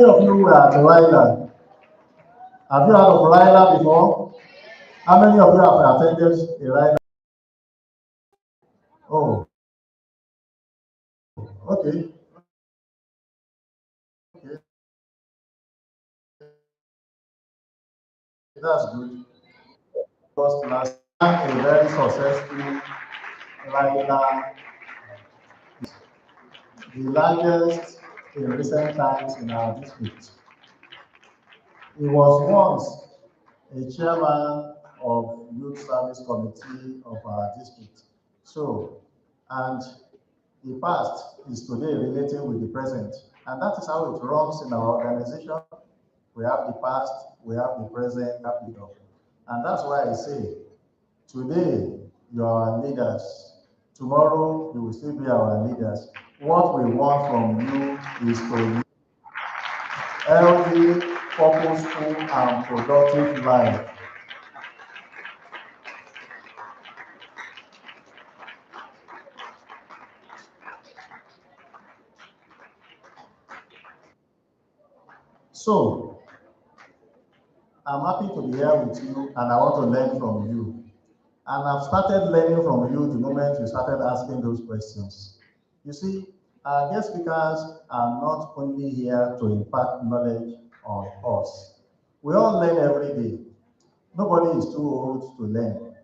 of you were at Lila? Have you heard of Lila before? How many of you have attended a Lila? Oh, okay. Okay, that's good. First last a very successful Lila, the largest in recent times in our district. He was once a chairman of youth service committee of our district. So, and the past is today relating with the present. And that is how it runs in our organization. We have the past, we have the present, we have the future. And that's why I say, today you are our leaders. Tomorrow you will still be our leaders. What we want from you is to healthy, purposeful, and productive life. So, I'm happy to be here with you and I want to learn from you. And I've started learning from you the moment you started asking those questions. You see, our guest speakers are not only here to impart knowledge on us. We all learn every day. Nobody is too old to learn.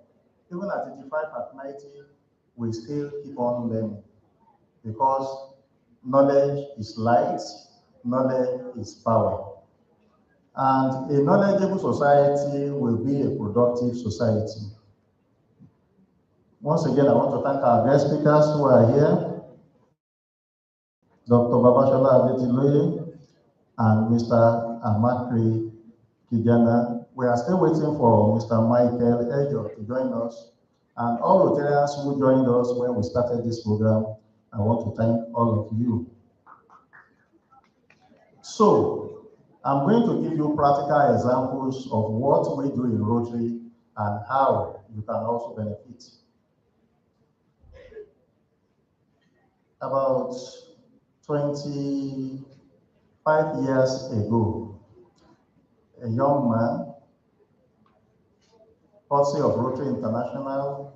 Even at 85, at 90, we still keep on learning because knowledge is light, knowledge is power. And a knowledgeable society will be a productive society. Once again, I want to thank our guest speakers who are here, Dr. Babashola Adetiloye and Mr. Amakri Kijana. We are still waiting for Mr. Michael Ejo to join us. And all Rotarians who joined us when we started this program, I want to thank all of you. So, I'm going to give you practical examples of what we do in Rotary and how you can also benefit. About 25 years ago, a young man, courtesy of Rotary International,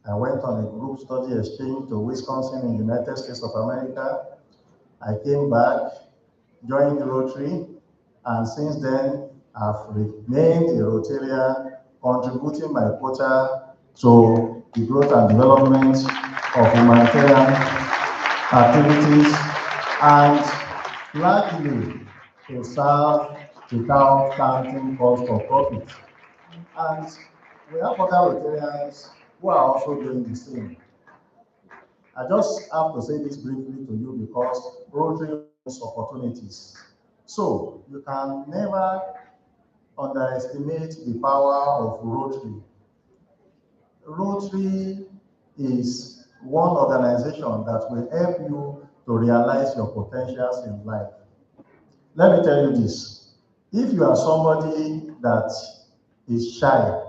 I went on a group study exchange to Wisconsin in the United States of America. I came back, joined Rotary, and since then, I've remained a Rotarian, contributing my quota to the growth and development of humanitarian activities and largely to serve without counting cost or profit. And we have other Rotarians who are also doing the same. I just have to say this briefly to you because Rotary has opportunities. So you can never underestimate the power of Rotary. Rotary is one organization that will help you to realize your potentials in life. Let me tell you this. If you are somebody that is shy,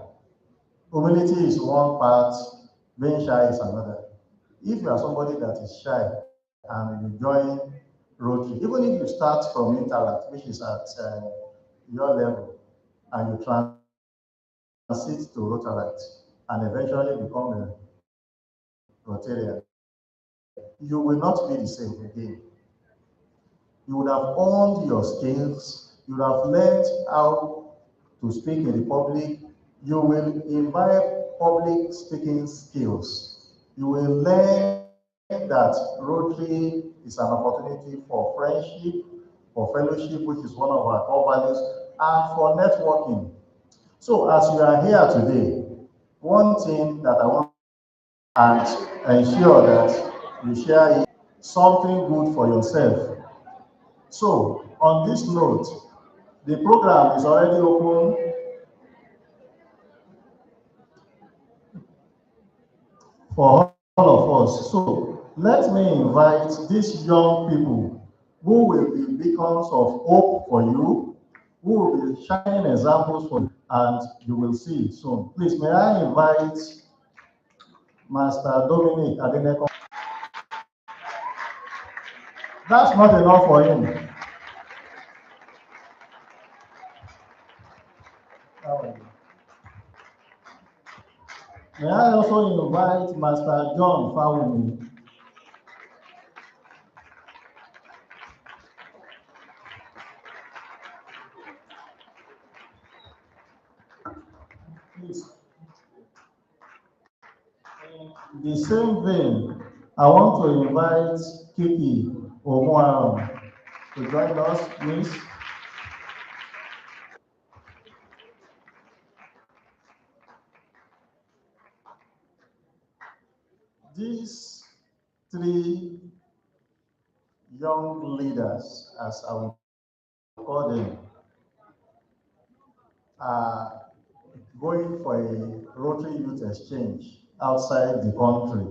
humility is one part, being shy is another. If you are somebody that is shy and you join Rotary, even if you start from Interact, which is at your level, and you transit to Rotaract and eventually become a Rotarian, you will not be the same again. You would have honed your skills, you would have learned how to speak in the public, you will imbibe public speaking skills. You will learn that Rotary is an opportunity for friendship, for fellowship, which is one of our core values, and for networking. So as you are here today, one thing that I want to ensure that you share is something good for yourself. So on this note, the program is already open for all of us. So let me invite these young people who will be beacons of hope for you, who will be shining examples for you, and you will see it soon. Please, may I invite Master Dominic Adeneko. That's not enough for him. How are you? May I also invite Master John Fawumi? Please. In the same vein, I want to invite Kiki Omuaron to join us, please. These three young leaders, as I will call them, are going for a Rotary Youth Exchange outside the country.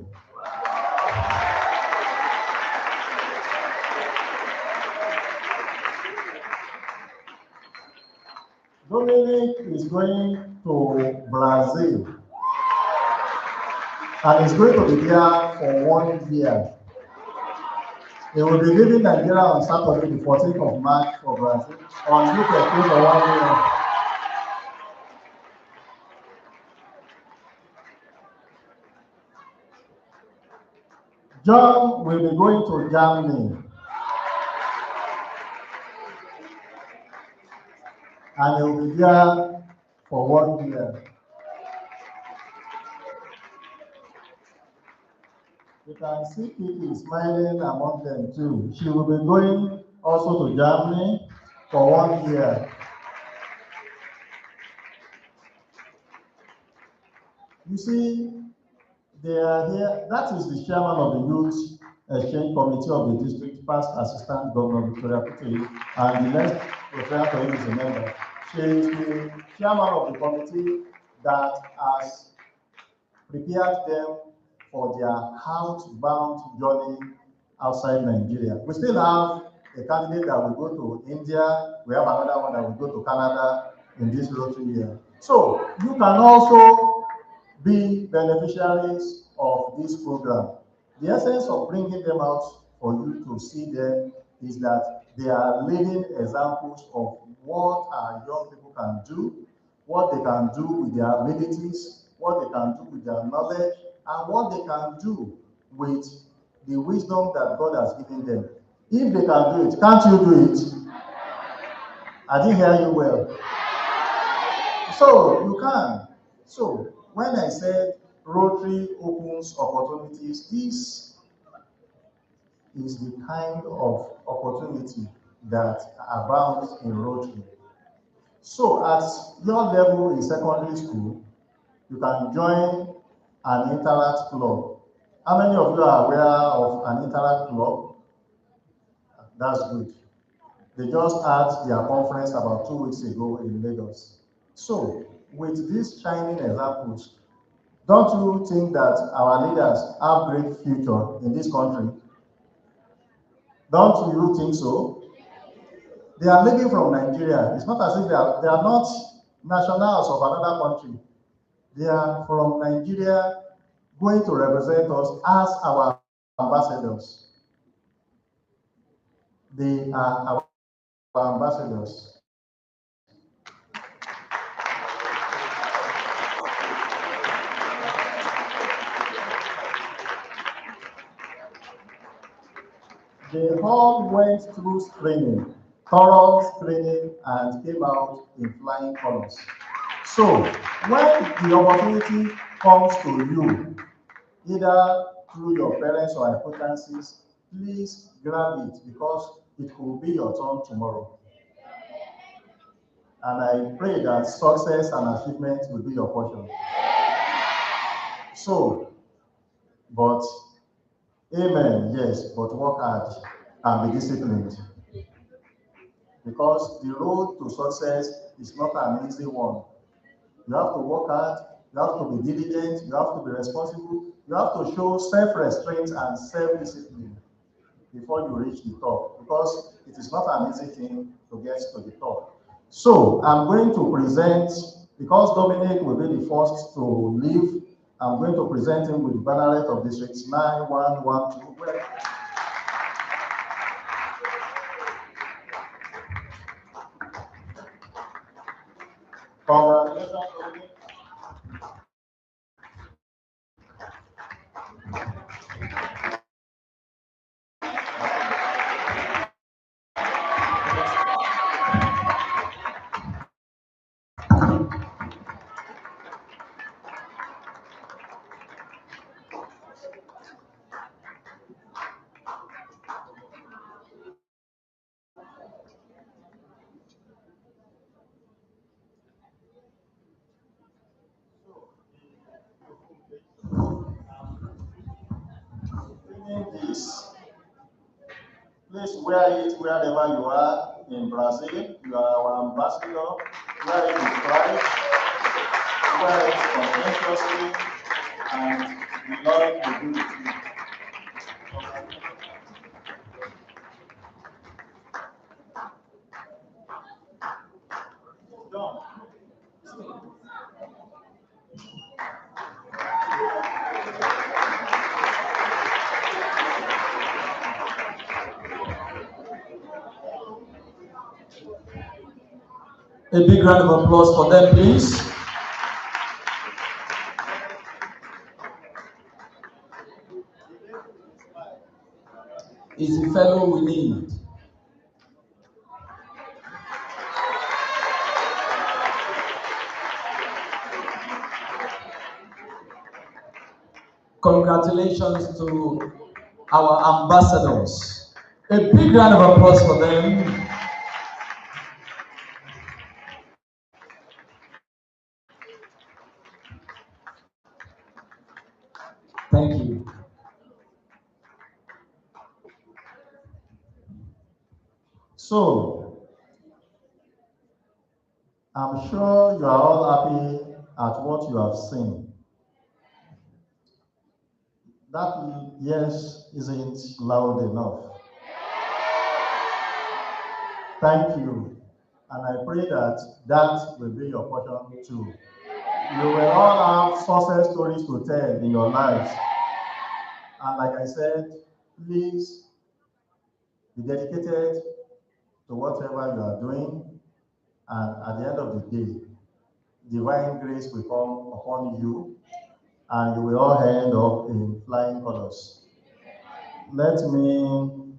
Dominic is going to Brazil and is going to be there for 1 year. He will be leaving Nigeria on Saturday, the 14th of March for Brazil, on youth exchange for 1 year. John will be going to Germany and he will be there for 1 year. You can see Kiki smiling among them too. She will be going also to Germany for 1 year. You see, they are here. That is the chairman of the Youth Exchange Committee of the district, past Assistant Governor Victoria Kuti, and the next Rotaractor is a member. She is the chairman of the committee that has prepared them for their housebound journey outside Nigeria. We still have a candidate that will go to India. We have another one that will go to Canada in this Rotary year. So you can also be beneficiaries of this program. The essence of bringing them out for you to see them is that they are living examples of what our young people can do, what they can do with their abilities, what they can do with their knowledge, and what they can do with the wisdom that God has given them. If they can do it, can't you do it? I didn't hear you well. So you can. So when I said Rotary opens opportunities, this is the kind of opportunity that abounds in Rotary. So at your level in secondary school, you can join an Interact club. How many of you are aware of an Interact club? That's good. They just had their conference about 2 weeks ago in Lagos. So with these shining examples, don't you think that our leaders have great future in this country? Don't you think so? They are living from Nigeria. It's not as if they are not nationals of another country. They are from Nigeria going to represent us as our ambassadors. They are our ambassadors. They all went through screening, thorough screening, and came out in flying colors. So when the opportunity comes to you, either through your parents or acquaintances, please grab it because it will be your turn tomorrow. And I pray that success and achievement will be your portion. So, but, amen, yes, but work hard and be disciplined. Because the road to success is not an easy one. You have to work hard, you have to be diligent, you have to be responsible, you have to show self-restraint and self-discipline before you reach the top, because it is not an easy thing to get to the top. So I'm going to present, because Dominic will be the first to leave, I'm going to present him with Banneret of Districts 9112. receiving this, please wear it wherever you are in Brazil. You are our ambassador. Wear it with pride. Wear it conscientiously, and the Lord will be with you. John. A big round of applause for them, please. Is the fellow we need. Congratulations to our ambassadors. A big round of applause for them. Thank you. So, I'm sure you are all happy at what you have seen. That yes isn't loud enough. Thank you. And I pray that will be your portion too. You will all have success stories to tell in your lives. And like I said, please be dedicated to whatever you are doing. And at the end of the day, divine grace will come upon you, and you will all end up in flying colors. Let me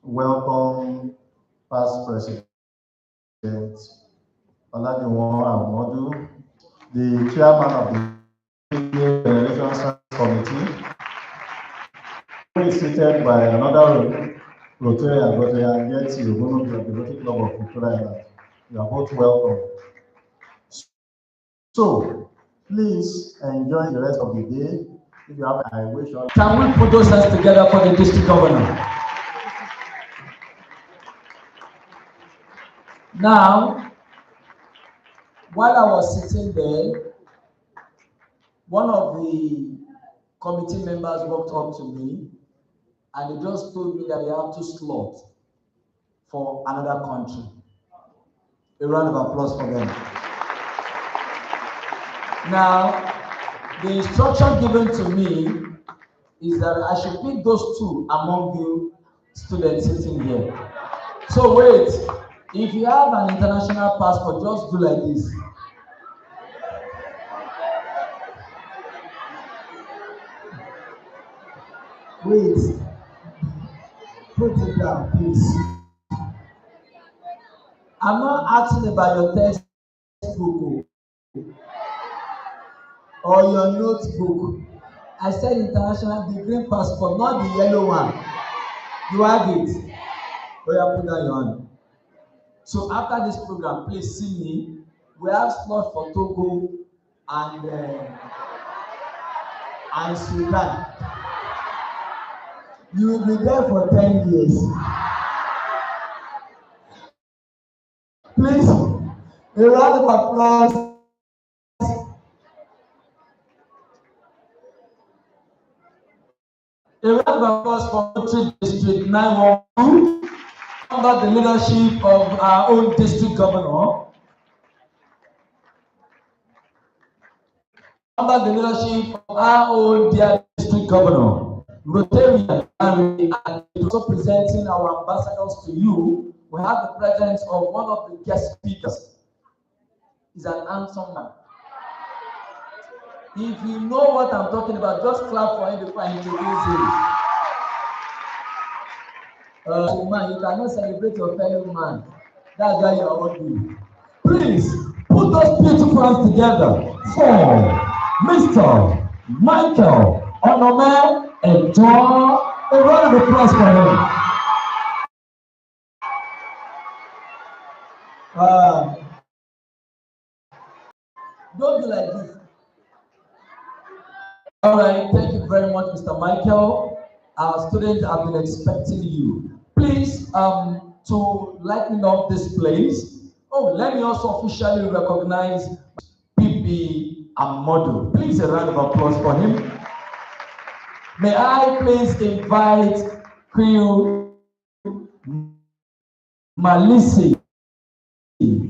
welcome past President Oladiwon Amodu, the chairman of the Generation Committee, who is seated by another Rotarian, yet you're going to be of the Rotary Club of Victoria. You are both welcome. So, please enjoy the rest of the day. If you have, I wish you all. Can we put those hands together for the district governor? Now, while I was sitting there, one of the committee members walked up to me and they just told me that they have 2 slots for another country. A round of applause for them. Now, the instruction given to me is that I should pick those 2 among you students sitting here. So wait, if you have an international passport, just do like this. Wait, put it down, please. I'm not asking about your textbook or your notebook. I said international, the green passport, not the yellow one. You have it. Oh yeah, put down your hand. So after this program, please see me. We have slots for Togo and Sudan. You will be there for 10 years. Please, a round of applause. A round of applause for Rotary District 912 under the leadership of our own district governor. Under the leadership of our own dear district governor, Rotarian, and also presenting our ambassadors to you. We have the presence of one of the guest speakers. He's an handsome man. If you know what I'm talking about, just clap for him before I introduce him. Man, you cannot celebrate your fellow man. That's why you are all good. Please put those beautiful hands together for Mr. Michael Onome Ejo. A round of applause for him. Don't do like this. All right, thank you very much, Mr. Michael. Our students have been expecting you. Please, to lighten up this place. Oh, let me also officially recognize PP Amodu. Please, a round of applause for him. May I please invite Crew Malisi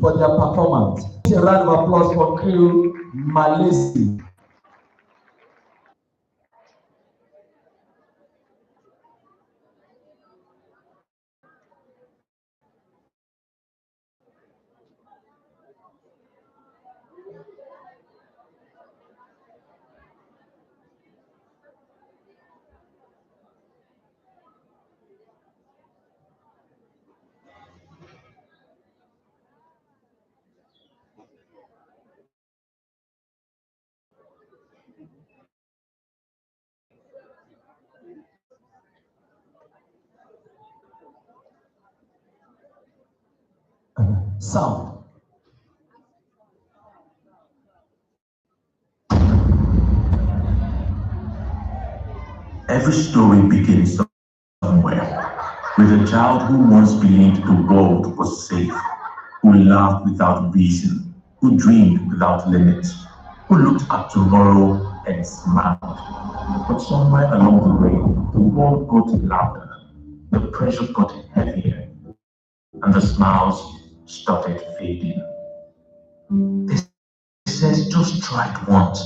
for their performance. Please, a round of applause for Crew Malisi. Sound. Every story begins somewhere, with a child who once believed the world was safe, who laughed without reason, who dreamed without limits, who looked at tomorrow and smiled. But somewhere along the way, the world got louder, the pressure got heavier, and the smiles started fading. They said, just try it once.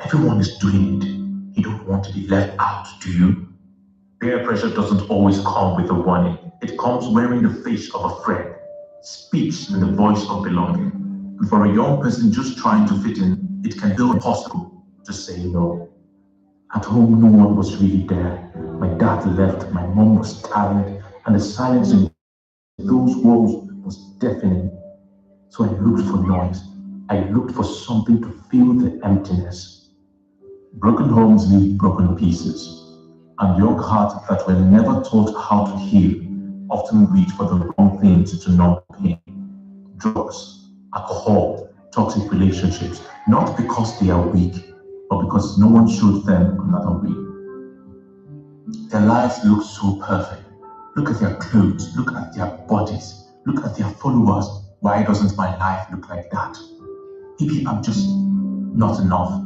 Everyone is doing it. You don't want to be left out, do you? Peer pressure doesn't always come with a warning. It comes wearing the face of a friend, speaks in the voice of belonging. And for a young person just trying to fit in, it can feel impossible to say no. At home, no one was really there. My dad left, my mom was tired, and the silence in those walls was deafening. So I looked for noise. I looked for something to fill the emptiness. Broken homes leave broken pieces, and young hearts that were never taught how to heal often reach for the wrong things to numb pain. Drugs, alcohol, toxic relationships, not because they are weak, but because no one showed them another way. Their lives look so perfect. Look at their clothes, look at their bodies, look at their followers. Why doesn't my life look like that? Maybe I'm just not enough.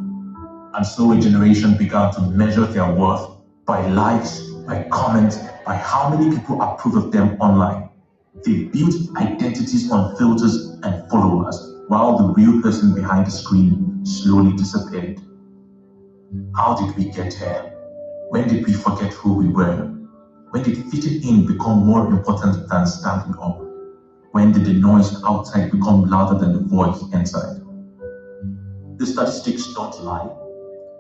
And so a generation began to measure their worth by likes, by comments, by how many people approve of them online. They built identities on filters and followers, while the real person behind the screen slowly disappeared. How did we get here? When did we forget who we were? When did fitting in become more important than standing up? When did the noise outside become louder than the voice inside? The statistics don't lie.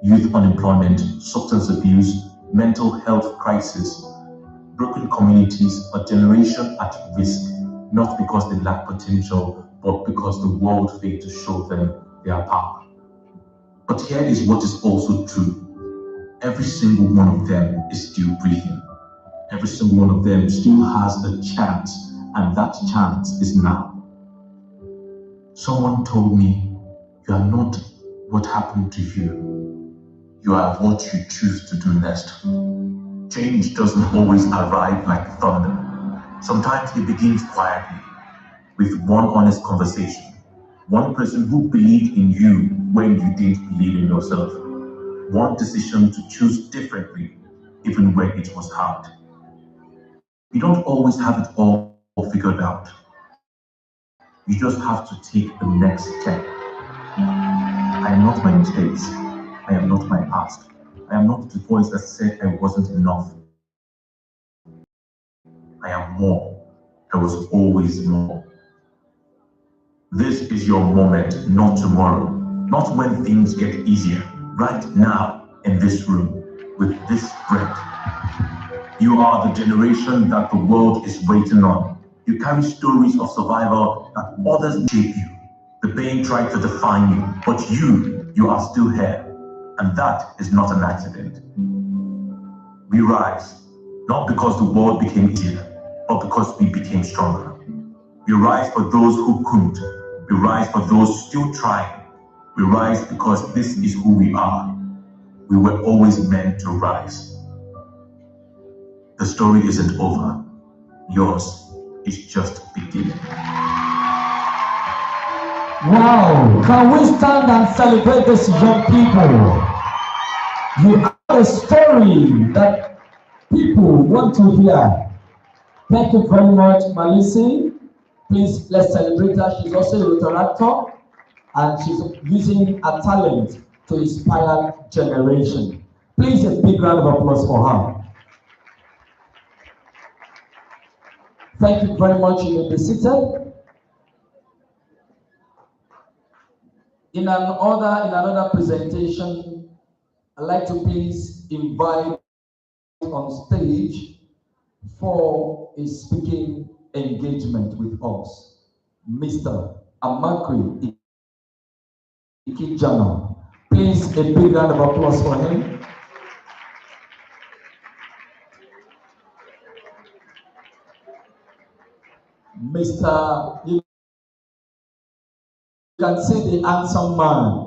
Youth unemployment, substance abuse, mental health crisis, broken communities, a generation at risk, not because they lack potential, but because the world failed to show them their power. But here is what is also true. Every single one of them is still breathing. Every single one of them still has a chance, and that chance is now. Someone told me, you are not what happened to you. You are what you choose to do next. Change doesn't always arrive like thunder. Sometimes it begins quietly, with one honest conversation. One person who believed in you when you didn't believe in yourself. One decision to choose differently, even when it was hard. You don't always have it all figured out. You just have to take the next step. I am not my mistakes. I am not my past. I am not the voice that said I wasn't enough. I am more. There was always more. This is your moment, not tomorrow. Not when things get easier. Right now, in this room, with this breath. You are the generation that the world is waiting on. You carry stories of survival that others shape you. The pain tried to define you, but you are still here. And that is not an accident. We rise, not because the world became easier, but because we became stronger. We rise for those who couldn't. We rise for those still trying. We rise because this is who we are. we were always meant to rise. The story isn't over. Yours is just beginning. Wow, can we stand and celebrate these young people? You have a story that people want to hear. Thank you very much, Malisi. Please, let's celebrate her. She's also a Rotaractor, and she's using her talent to inspire generation. Please, a big round of applause for her. Thank you very much. You may be seated. In another presentation, I'd like to please invite on stage for a speaking engagement with us, Mr. Amakri Ikeja. Please, a big round of applause for him. Mr. You can see the handsome man.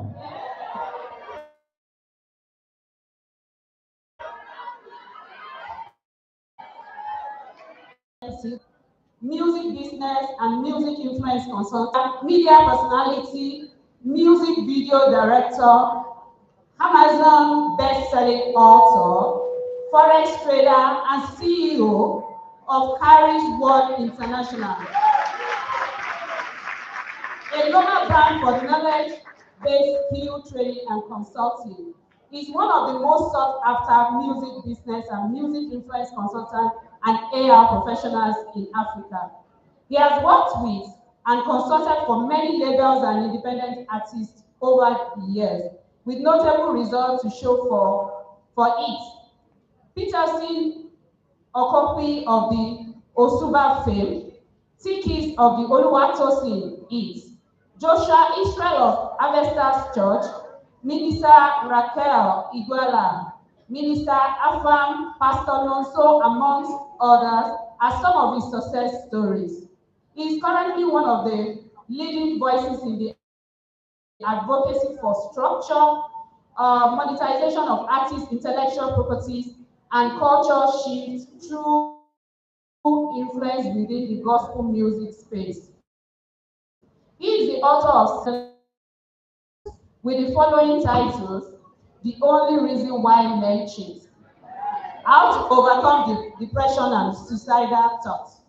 Music business and music influence consultant, media personality, music video director, Amazon best-selling author, forex trader, and CEO of Carriage World International, a global brand for knowledge-based skill training and consulting. Is one of the most sought-after music business and music influence consultants and AR professionals in Africa. He has worked with and consulted for many labels and independent artists over the years, with notable results to show for it. Peterson Okopi of the Osuba fame, Tikis of the Oluwatosin East, Joshua Israel of Avestas Church, Minister Raquel Iguela, Minister Afam, Pastor Nonso, amongst others, are some of his success stories. He is currently one of the leading voices in the advocacy for structure, monetization of artists' intellectual properties, and culture shift through influence within the gospel music space. He is the author of with the following titles: The Only Reason Why Men Cheat, How to Overcome Depression and Suicidal Thoughts,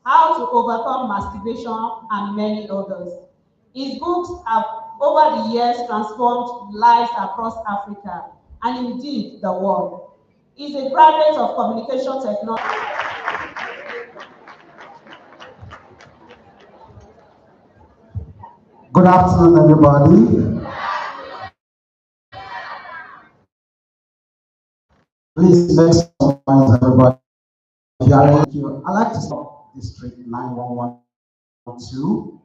How to Overcome Masturbation, and many others. His books have, over the years, transformed lives across Africa and indeed the world. He is a graduate of communication technology. Good afternoon, everybody. Please make some noise, everybody. Thank you. I'd like to stop District 9112.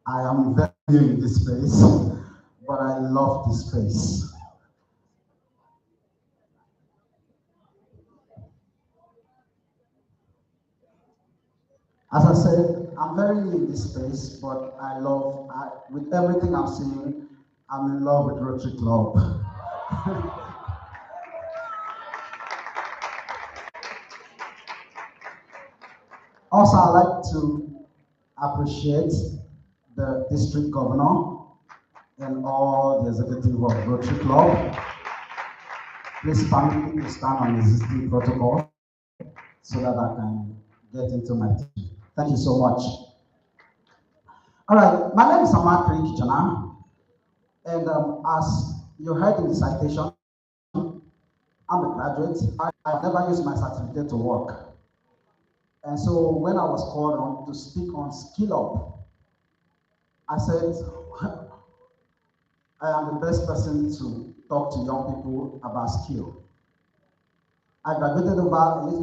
I am very new in this space, but I love this space. As I said, I'm very new in this space, but with everything I'm seeing, I'm in love with Rotary Club. Also, I'd like to appreciate the district governor and all the executive of Rotary Club. Please permit me to stand on the existing protocol so that I can get into my teaching. Thank you so much. All right, my name is Amakri Ikeja, and as you heard in the citation, I'm a graduate. I never used my certificate to work. And so when I was called on to speak on Skill Up, I said, I am the best person to talk to young people about skill. I graduated a little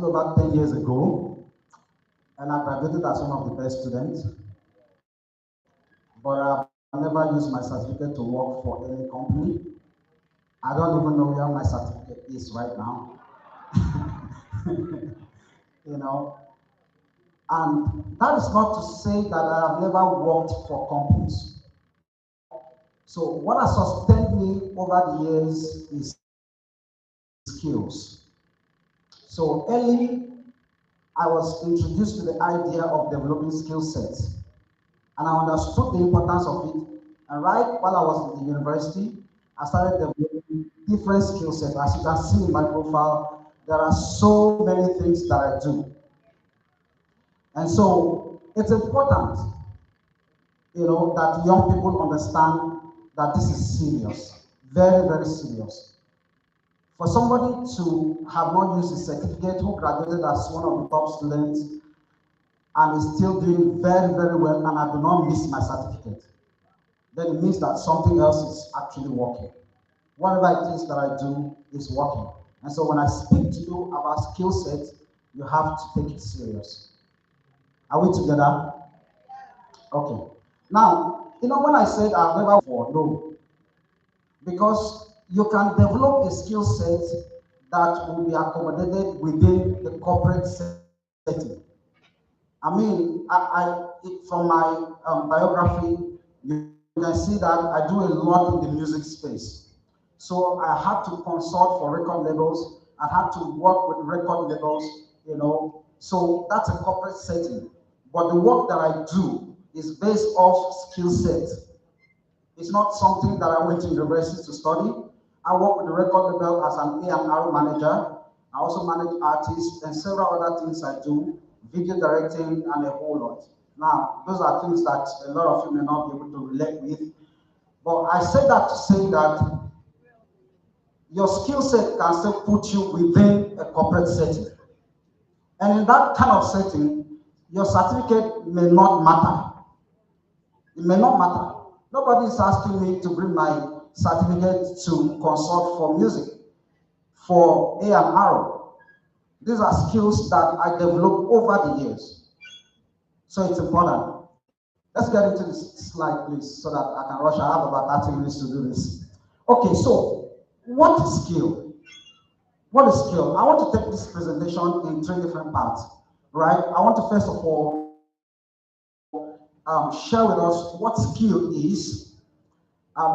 over 10 years ago, and I graduated as one of the best students. But I've never used my certificate to work for any company. I don't even know where my certificate is right now. You know, and that is not to say that I have never worked for companies. So what has sustained me over the years is skills. So early, I was introduced to the idea of developing skill sets, and I understood the importance of it. And right while I was in the university, I started developing different skill sets. As you can see in my profile, there are so many things that I do. And so it's important, that young people understand that this is serious, very, very serious. For somebody to have not used his certificate, who graduated as one of the top students, and is still doing very, very well, and I do not miss my certificate, then it means that something else is actually working. Whatever it is that I do is working. And so when I speak to you about skill sets, you have to take it serious. Are we together? Okay. Now, when I said I've never before, no. Because you can develop a skill set that will be accommodated within the corporate setting. I mean, from my biography, you can see that I do a lot in the music space. So I had to consult for record labels. I had to work with record labels, So that's a corporate setting. But the work that I do is based off skill set. It's not something that I went to university to study. I work with the record label as an A&R manager. I also manage artists and several other things I do, video directing and a whole lot. Now, those are things that a lot of you may not be able to relate with. But I say that to say that your skill set can still put you within a corporate setting. And in that kind of setting, your certificate may not matter. It may not matter. Nobody is asking me to bring my certificate to consult for music, for A&R. These are skills that I developed over the years. So it's important. Let's get into this slide, please, so that I can rush. I have about 30 minutes to do this. Okay, so what is skill? What is skill? I want to take this presentation in 3 different parts, right? I want to first of all share with us what skill is.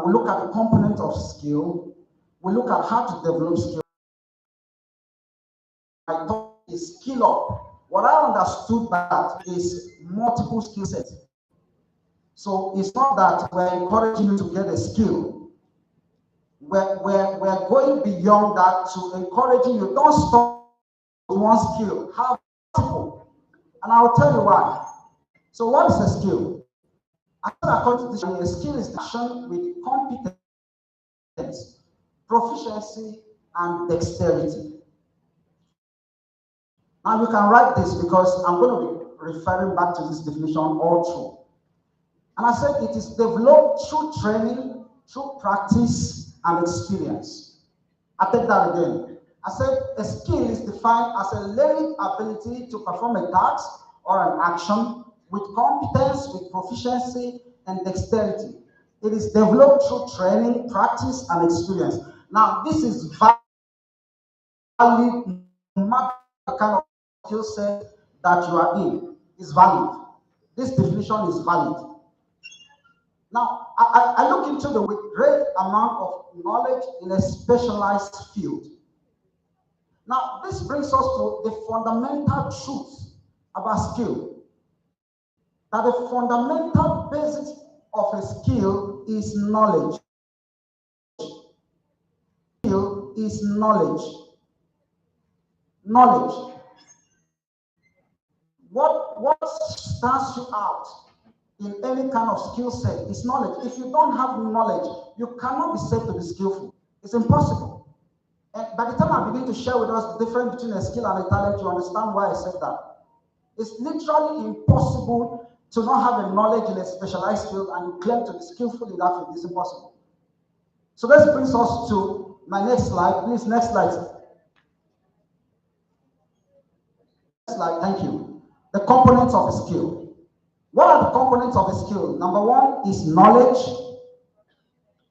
We look at the component of skill. We look at how to develop skill. I thought is skill up. What I understood by that is multiple skill sets. So it's not that we're encouraging you to get a skill. We're going beyond that to encouraging you. Don't stop with one skill. Have multiple. And I'll tell you why. So what is a skill? According to this, a skill is action with competence, proficiency, and dexterity. Now you can write this because I'm going to be referring back to this definition all through. And I said it is developed through training, through practice, and experience. I take that again. I said a skill is defined as a learning ability to perform a task or an action with competence, with proficiency, and dexterity. It is developed through training, practice, and experience. Now, this is valid no matter the kind of skill set that you are in. Is valid. This definition is valid. Now, I look into the great amount of knowledge in a specialized field. Now, this brings us to the fundamental truth about skill. That the fundamental basis of a skill is knowledge. Skill is knowledge. Knowledge. What stands you out in any kind of skill set is knowledge. If you don't have knowledge, you cannot be said to be skillful. It's impossible. And by the time I begin to share with us the difference between a skill and a talent, you understand why I said that. It's literally impossible to not have a knowledge in a specialized field and you claim to be skillful in that field. It's impossible. So this brings us to my next slide. Please, next slide. Next slide, thank you. The components of a skill. What are the components of a skill? Number 1 is knowledge.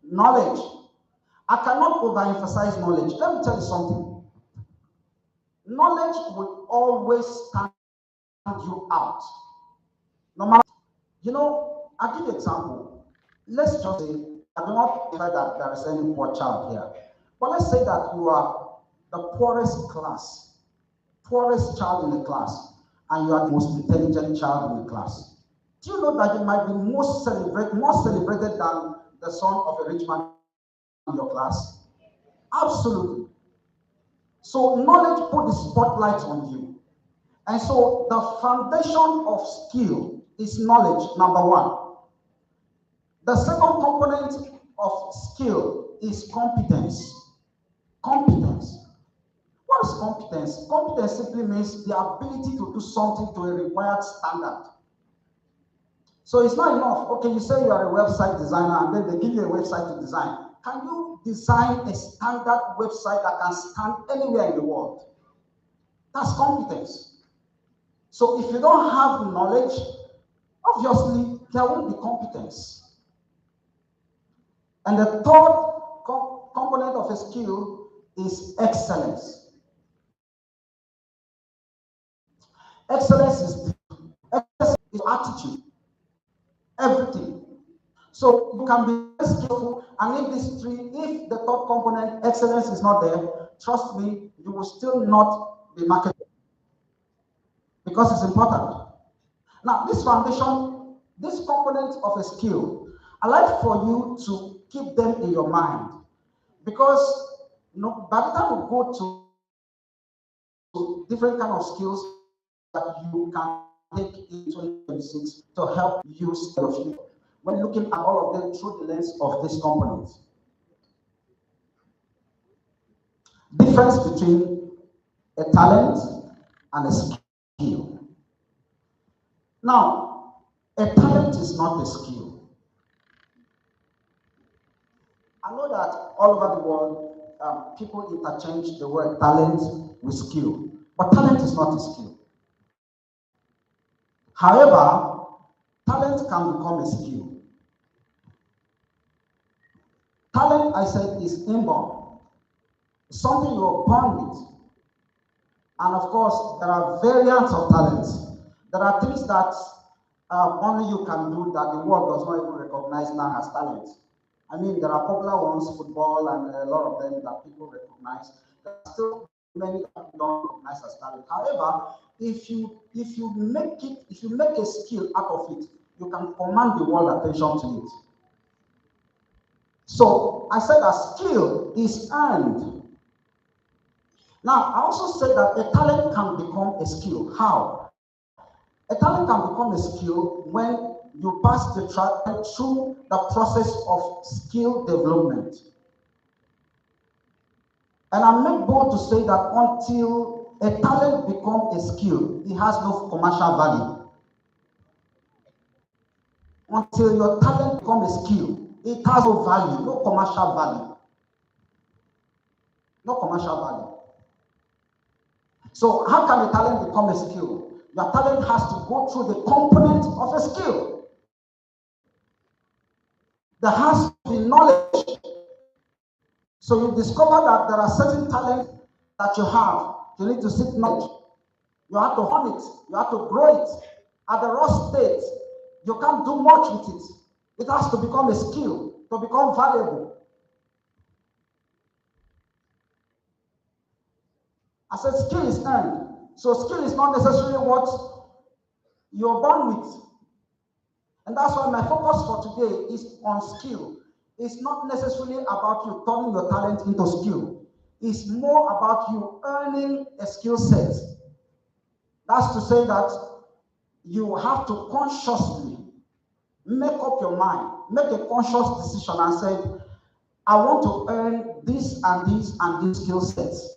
Knowledge. I cannot overemphasize knowledge. Let me tell you something. Knowledge will always stand you out. No matter, I'll give you an example. Let's just say I do not say that there is any poor child here. But let's say that you are the poorest child in the class, and you are the most intelligent child in the class. Do you know that you might be more celebrated than the son of a rich man in your class? Absolutely. So knowledge put the spotlight on you. And so the foundation of skill is knowledge, number one. The second component of skill is competence. Competence. What is competence? Competence simply means the ability to do something to a required standard. So it's not enough. Okay, you say you are a website designer and then they give you a website to design. Can you design a standard website that can stand anywhere in the world? That's competence. So if you don't have knowledge, obviously there won't be competence. And the third component of a skill is excellence. Excellence is attitude, everything. So you can be very skillful, and if the third component, excellence, is not there, trust me, you will still not be marketable because it's important. Now, this foundation, this component of a skill, I like for you to keep them in your mind, because by the time we go to different kind of skills that you can take in 2026 to help you stay your future, when looking at all of them through the lens of this component. Difference between a talent and a skill. Now, a talent is not a skill. I know that all over the world, people interchange the word talent with skill, but talent is not a skill. However, talent can become a skill. Talent, I said, is inborn. It's something you're born with. And of course, there are variants of talents. There are things that only you can do that the world does not even recognize now as talent. I mean, there are popular ones, football, and a lot of them that people recognize. There are still many that don't recognize as talent. However, if you make a skill out of it, you can command the world attention to it. So I said that skill is earned. Now, I also said that a talent can become a skill. How? A talent can become a skill when you pass the track through the process of skill development. And I make bold to say that until a talent becomes a skill, it has no commercial value. Until your talent becomes a skill, it has no value, no commercial value. No commercial value. So how can a talent become a skill? Your talent has to go through the component of a skill. There has to be knowledge. So you discover that there are certain talents that you have. You need to seek knowledge. You have to hone it. You have to grow it. At the raw state, you can't do much with it. It has to become a skill, to become valuable. I said skill is earned. So skill is not necessarily what you're born with. And that's why my focus for today is on skill. It's not necessarily about you turning your talent into skill. It's more about you earning a skill set. That's to say that you have to consciously make up your mind, make a conscious decision and say, I want to earn this and this and this skill sets.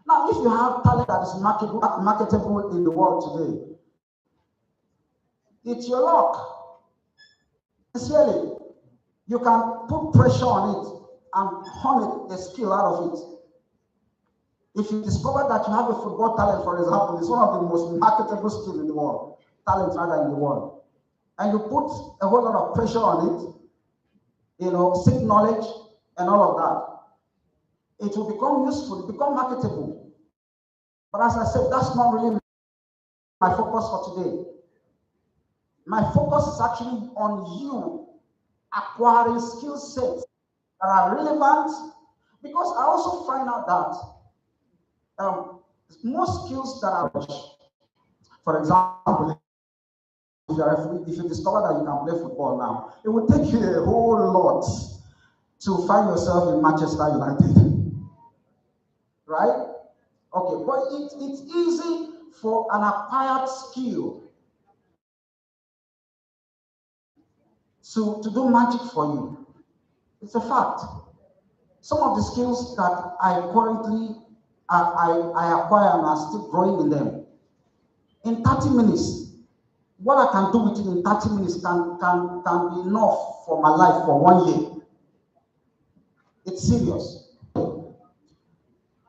Now, if you have talent that is marketable in the world today, it's your luck. Sincerely, you can put pressure on it and hone a skill out of it. If you discover that you have a football talent, for example, it's one of the most marketable skills in the world, talent rather in the world, and you put a whole lot of pressure on it, seek knowledge and all of that, it will become useful, become marketable. But as I said, that's not really my focus for today. My focus is actually on you acquiring skill sets that are relevant, because I also find out that most skills that are, for example, if you discover that you can play football now, it will take you a whole lot to find yourself in Manchester United, right? Okay, but it's easy for an acquired skill to do magic for you. It's a fact. Some of the skills that I currently I acquire and are still growing in them. In 30 minutes, what I can do with it in 30 minutes can be enough for my life for 1 year. It's serious.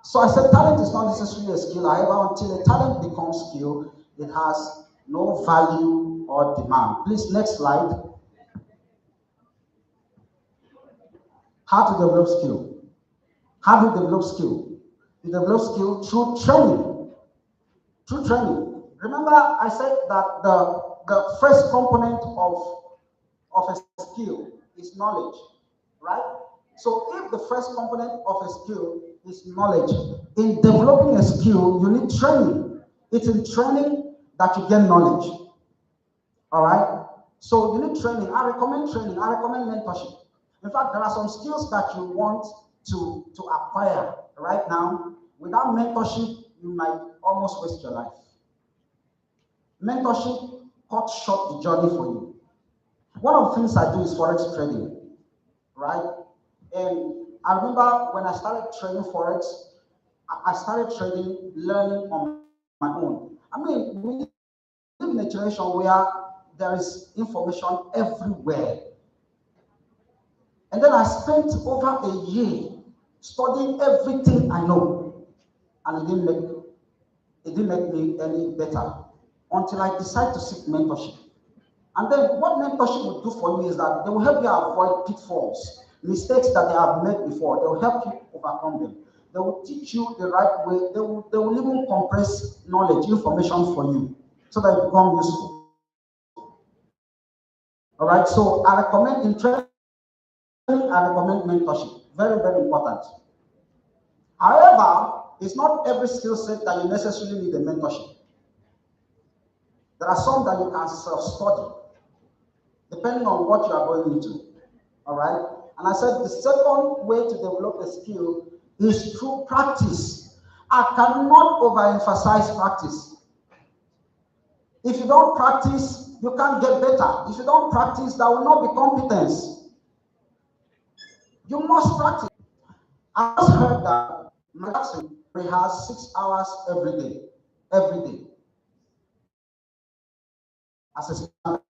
So I said talent is not necessarily a skill. However, until a talent becomes skill, it has no value or demand. Please, next slide. How to develop skill. How do you develop skill? You develop skill through training. Through training. Remember, I said that the first component of a skill is knowledge, right? So if the first component of a skill is knowledge, in developing a skill, you need training. It's in training that you get knowledge. All right? So you need training. I recommend training. I recommend mentorship. In fact, there are some skills that you want to acquire right now. Without mentorship, you might almost waste your life. Mentorship cuts short the journey for you. One of the things I do is forex trading, right? And I remember when I started trading forex, I started trading, learning on my own. I mean, we live in a generation where there is information everywhere. And then I spent over a year studying everything I know, and it didn't make me any better until I decided to seek mentorship. And then what mentorship will do for you is that they will help you avoid pitfalls, mistakes that they have made before. They will help you overcome them. They will teach you the right way. They will even compress knowledge, information for you so that it becomes useful. All right, so I recommend in training, I recommend mentorship. Very, very important. However, it's not every skill set that you necessarily need a mentorship. There are some that you can self-study, depending on what you are going into. All right? And I said the second way to develop a skill is through practice. I cannot overemphasize practice. If you don't practice, you can't get better. If you don't practice, that will not be competence. You must practice. I just heard that Jackson has 6 hours every day. As a standard.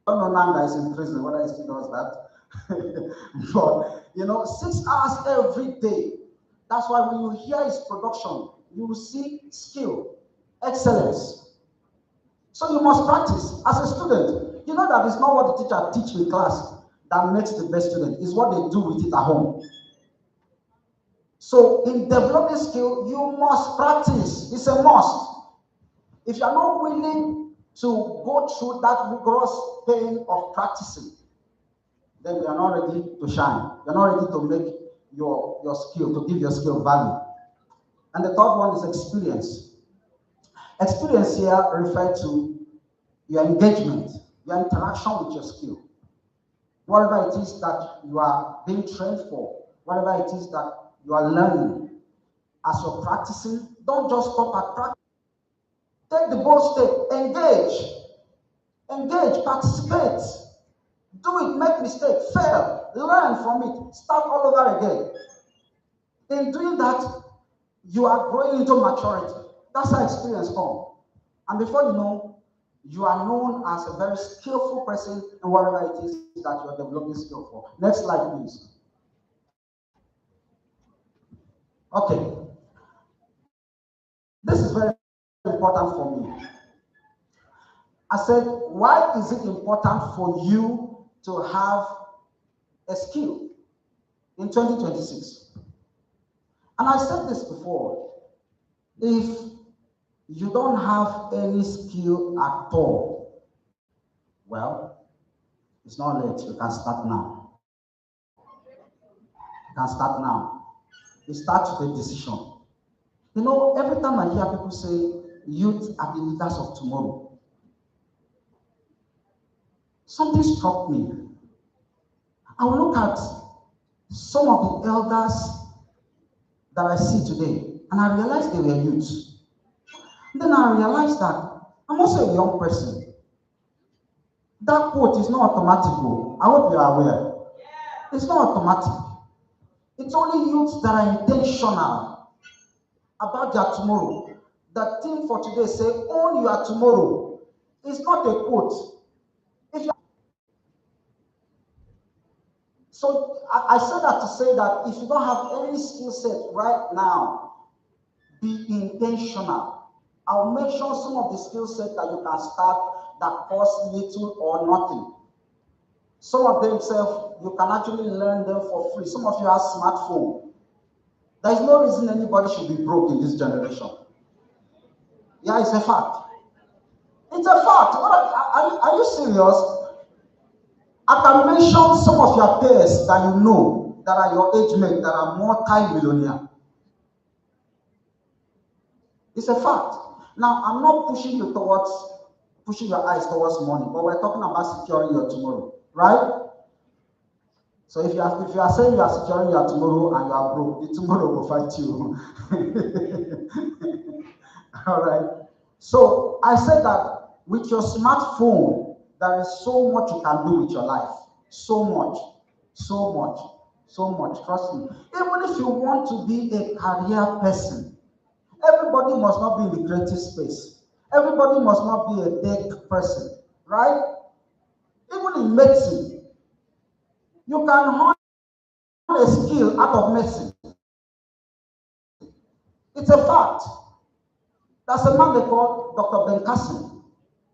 I don't know now that is in prison whether he still does that. But 6 hours every day. That's why when you hear his production, you will see skill, excellence. So you must practice as a student. You know that it's not what the teacher teaches in class that makes the best student, it's what they do with it at home. So in developing skill, you must practice. It's a must. If you are not willing to go through that rigorous pain of practicing, then you are not ready to shine. You're not ready to make your skill, to give your skill value. And the third one is experience. Experience here refers to your engagement, your interaction with your skill. Whatever it is that you are being trained for, whatever it is that you are learning, as you're practicing, don't just stop at practice. Take the bold step, engage, participate. Do it, make mistake, fail, learn from it, start all over again. In doing that, you are growing into maturity. That's how experience comes. And before you know, you are known as a very skillful person in whatever it is that you are developing skill for. Next slide, please. Okay. This is very important for me. I said, why is it important for you to have a skill in 2026? And I said this before. If you don't have any skill at all, well, It's not late. You can start now. You can start now. It starts with a decision. You know, every time I hear people say youth are the leaders of tomorrow, something struck me. I will look at some of the elders that I see today, and I realized they were youths. Then I realized that I'm also a young person. That quote is not automatic. I hope you are aware. It's not automatic. It's only youths that are intentional about their tomorrow. The theme for today say, own your tomorrow. It's not a quote. So I said that to say that if you don't have any skill set right now, be intentional. I'll mention some of the skill sets that you can start that cost little or nothing. Some of them you can actually learn them for free. Some of you have smartphone. There is no reason anybody should be broke in this generation. Yeah, it's a fact. It's a fact. Are you serious? I can mention some of your peers that you know that are your age mates that are multi-millionaire. It's a fact. Now, I'm not pushing your eyes towards money, but we're talking about securing your tomorrow, right? So if you are saying you are securing your tomorrow and you are broke, the tomorrow will fight you. All right. So I said that with your smartphone, there is so much you can do with your life. So much. Trust me. Even if you want to be a career person, everybody must not be in the creative space. Everybody must not be a tech person, right? Even in medicine, you can hone a skill out of medicine. It's a fact. There's a man they call Dr. Ben Kassim.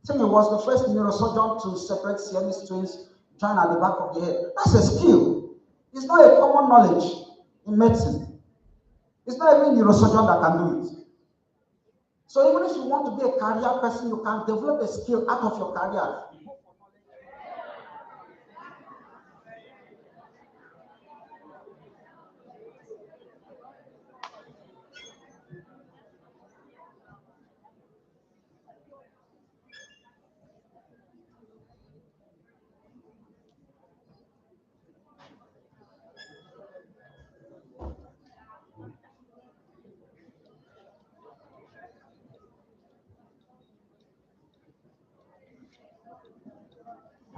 I think he was the first neurosurgeon to separate Siamese twins joined at the back of the head. That's a skill. It's not a common knowledge in medicine. It's not even a neurosurgeon that can do it. So even if you want to be a career person, you can develop a skill out of your career.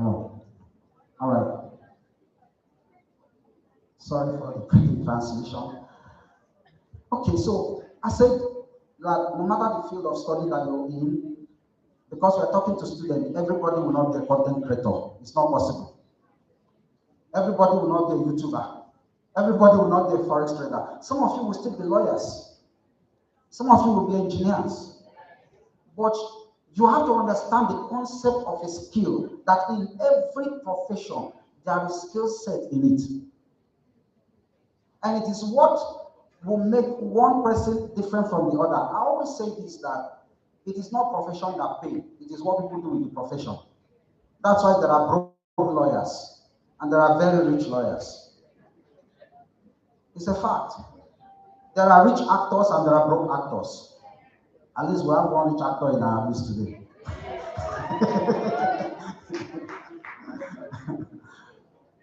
Oh, all right. Sorry for the quick translation. Okay, so I said that no matter the field of study that you're in, because we're talking to students, everybody will not be a content creator. It's not possible. Everybody will not be a YouTuber. Everybody will not be a forex trader. Some of you will still be lawyers. Some of you will be engineers. But you have to understand the concept of a skill, that in every profession, there is skill set in it. And it is what will make one person different from the other. I always say this, that it is not profession that pay. It is what people do in the profession. That's why there are broke lawyers and there are very rich lawyers. It's a fact. There are rich actors and there are broke actors. At least we have one rich actor in our midst today.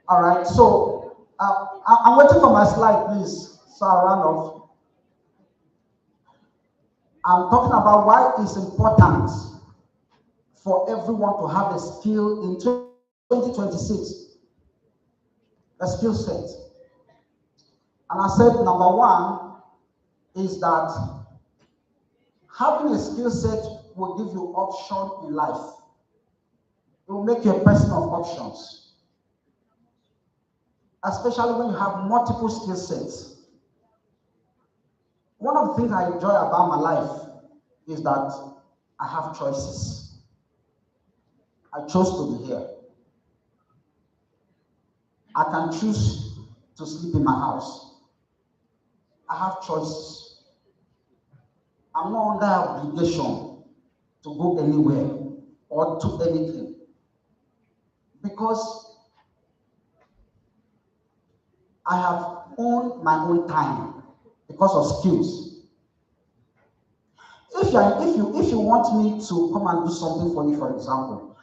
All right, so I'm waiting for my slide, please. So I'll run off. I'm talking about why it's important for everyone to have a skill in 2026, a skill set. And I said number one is that having a skill set will give you option in life. It will make you a person of options, especially when you have multiple skill sets. One of the things I enjoy about my life is that I have choices. I chose to be here. I can choose to sleep in my house. I have choices. I'm not under obligation to go anywhere or to anything. because I have owned my own time because of skills. If you want me to come and do something for you, for example,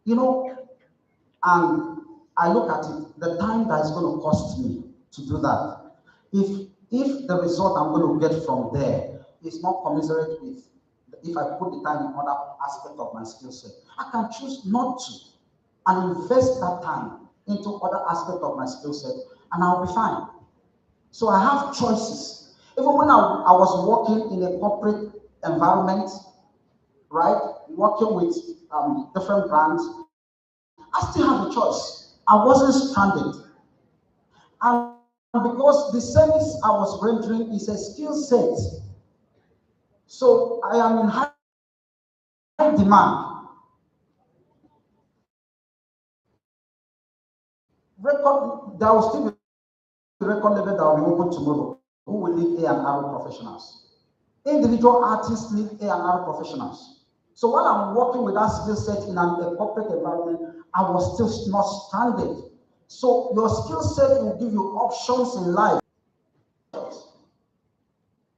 you know, and I look at it, the time that is going to cost me to do that. If the result I'm going to get from there is not commensurate with if I put the time in other aspect of my skill set, I can choose not to and invest that time into other aspect of my skill set, and I'll be fine. So I have choices. Even when I was working in a corporate environment, right, working with different brands, I still have a choice. I wasn't stranded. And because the service I was rendering is a skill set, so I am in high demand. There will still be a record label that will be open tomorrow. Who will need A&R professionals? Individual artists need A&R professionals. So while I'm working with that skill set in a corporate environment, I was still not stranded. So your skill set will give you options in life.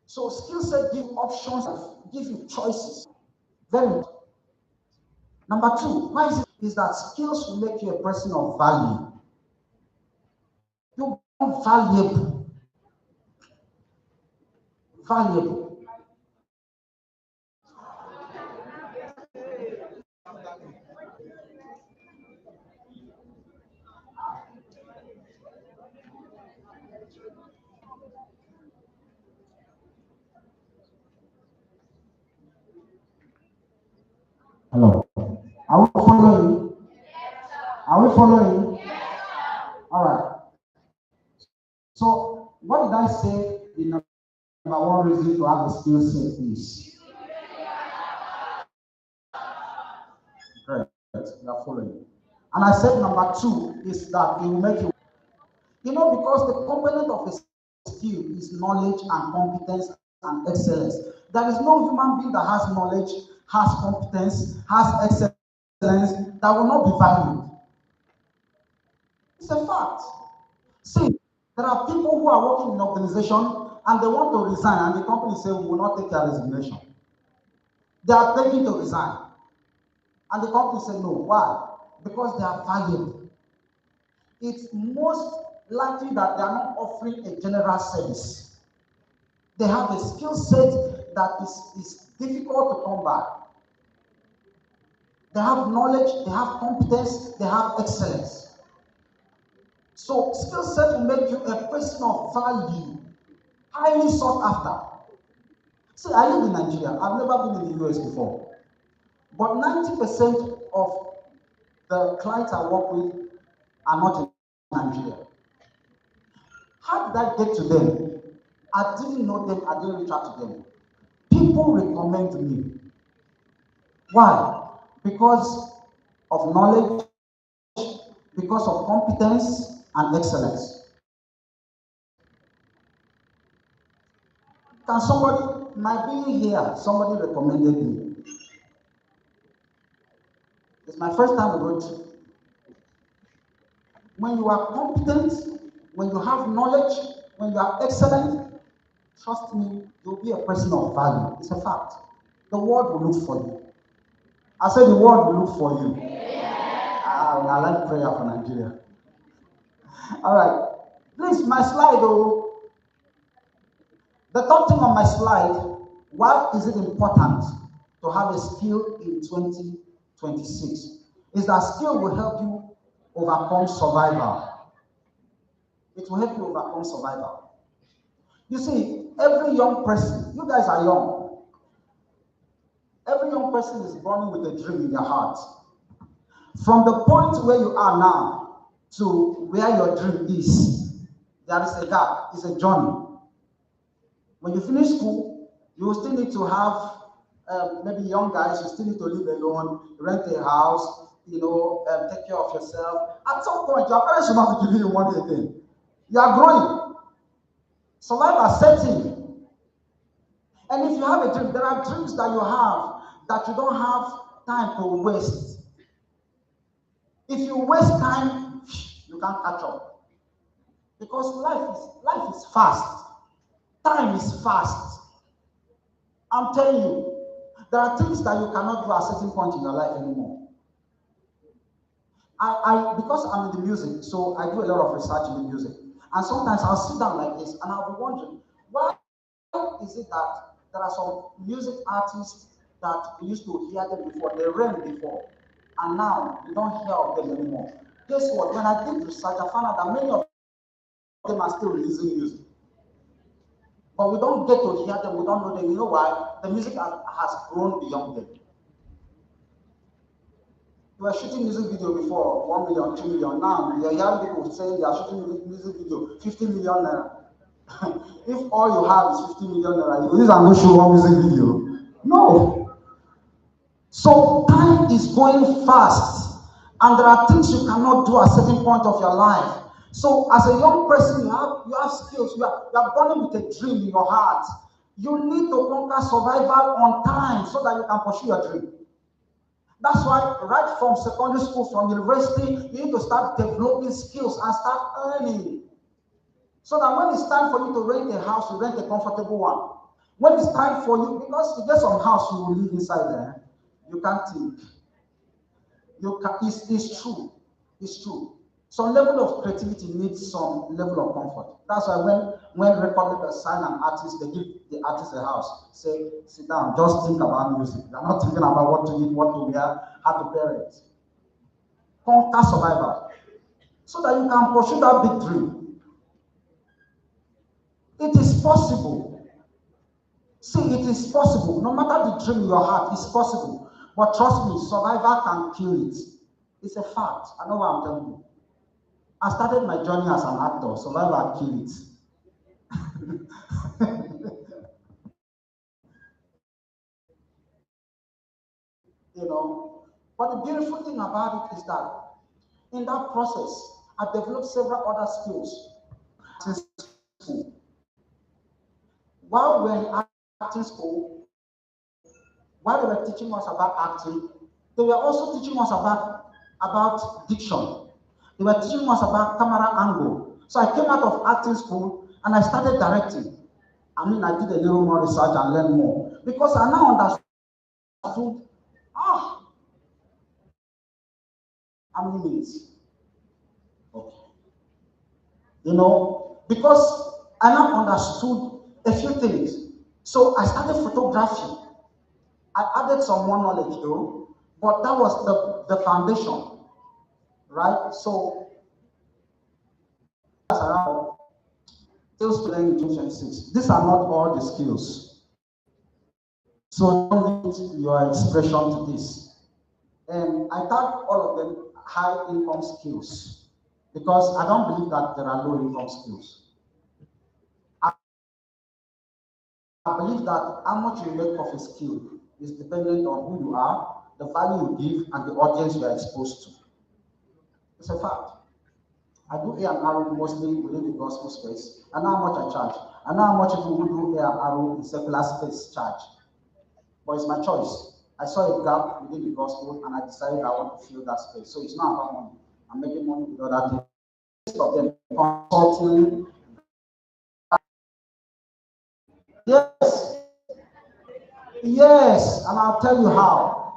So skill set give options, give you choices. Very important. Number two, why is that skills will make you a person of value. You're valuable. Valuable. Hello. Are we following? Are we following? All right. So, what did I say the number one reason to have a skill set is? Great. You are following. And I said number two is that it will make you, because the component of a skill is knowledge and competence and excellence. There is no human being that has knowledge, has competence, has excellence that will not be valued. It's a fact. See, there are people who are working in an organization and they want to resign, and the company says, we will not take their resignation. They are begging to resign. And the company says, no. Why? Because they are valuable. It's most likely that they are not offering a general service. They have a skill set that is difficult to come by. They have knowledge, they have competence, they have excellence. So skill set will make you a person of value, highly sought after. See, I live in Nigeria. I've never been in the US before. But 90% of the clients I work with are not in Nigeria. How did I get to them? I didn't know them, I didn't reach out to them. People recommend me. Why? Because of knowledge, because of competence and excellence. Can somebody, my being here, somebody recommended me. It's my first time with Rotary. When you are competent, when you have knowledge, when you are excellent, trust me, you'll be a person of value. It's a fact. The world will look for you. I said the world will look for you. I like prayer for Nigeria. All right. Please, my slide, though. The third thing on my slide, why is it important to have a skill in 2026? Is that skill will help you overcome survival. It will help you overcome survival. You see, every young person, you guys are young. Every young person is born with a dream in their heart. From the point where you are now to where your dream is, there is a gap, it's a journey. When you finish school, you will still need to have, maybe young guys, you still need to live alone, rent a house, take care of yourself. At some point, your parents should not be giving you money again. You are growing. Survival sets in. And if you have a dream, there are dreams that you have that you don't have time to waste. If you waste time, you can't catch up. Because life is fast. Time is fast. I'm telling you, there are things that you cannot do at a certain point in your life anymore. Because I'm in the music, so I do a lot of research in the music. And sometimes I'll sit down like this and I'll be wondering, why is it that there are some music artists that we used to hear them before, they ran before, and now we don't hear of them anymore? Guess what? When I did research, I found out that many of them are still releasing music. But we don't get to hear them, we don't know them. You know why? The music has grown beyond them. We were shooting music video before, 1 million, 2 million. Now, we are hearing people saying they are shooting music video, 50 million naira. If all you have is 50 million naira, you use and go shoot one music video. No. So time is going fast, and there are things you cannot do at a certain point of your life. So as a young person, you have skills, you are born with a dream in your heart. You need to conquer survival on time so that you can pursue your dream. That's why right from secondary school, from university, you need to start developing skills and start earning. So that when it's time for you to rent a house, you rent a comfortable one. When it's time for you, because you get some house you will live inside there, you can't think. It's true. It's true. Some level of creativity needs some level of comfort. That's why when record labels sign an artist, they give the artist a house. Say, sit down, just think about music. They're not thinking about what to eat, what to wear, how to bear it. Conquer survival. So that you can pursue that big dream. It is possible. See, it is possible. No matter the dream in your heart, it's possible. But trust me, survival can kill it. It's a fact. I know what I'm telling you. I started my journey as an actor. Survival killed it. You know, but the beautiful thing about it is that in that process, I developed several other skills. While we're in acting school, while they were teaching us about acting, they were also teaching us about diction. They were teaching us about camera angle. So I came out of acting school and I started directing. I mean, I did a little more research and learned more because I now understood, how many minutes? Okay. You know, because I now understood a few things. So I started photography. I added some more knowledge though, but that was the foundation, right? So that's around skills to learn in 2026. These are not all the skills. So don't limit your expression to this. And I tag all of them high income skills because I don't believe that there are low income skills. I believe that how much you make of a skill is dependent on who you are, the value you give, and the audience you are exposed to. It's a fact. I do A&R mostly within the gospel space. I know how much I charge. I know how much people who do A&R in secular space charge. But it's my choice. I saw a gap within the gospel and I decided I want to fill that space. So it's not about money. I'm making money with other things. Most of them consulting. Yes. Yes, and I'll tell you how.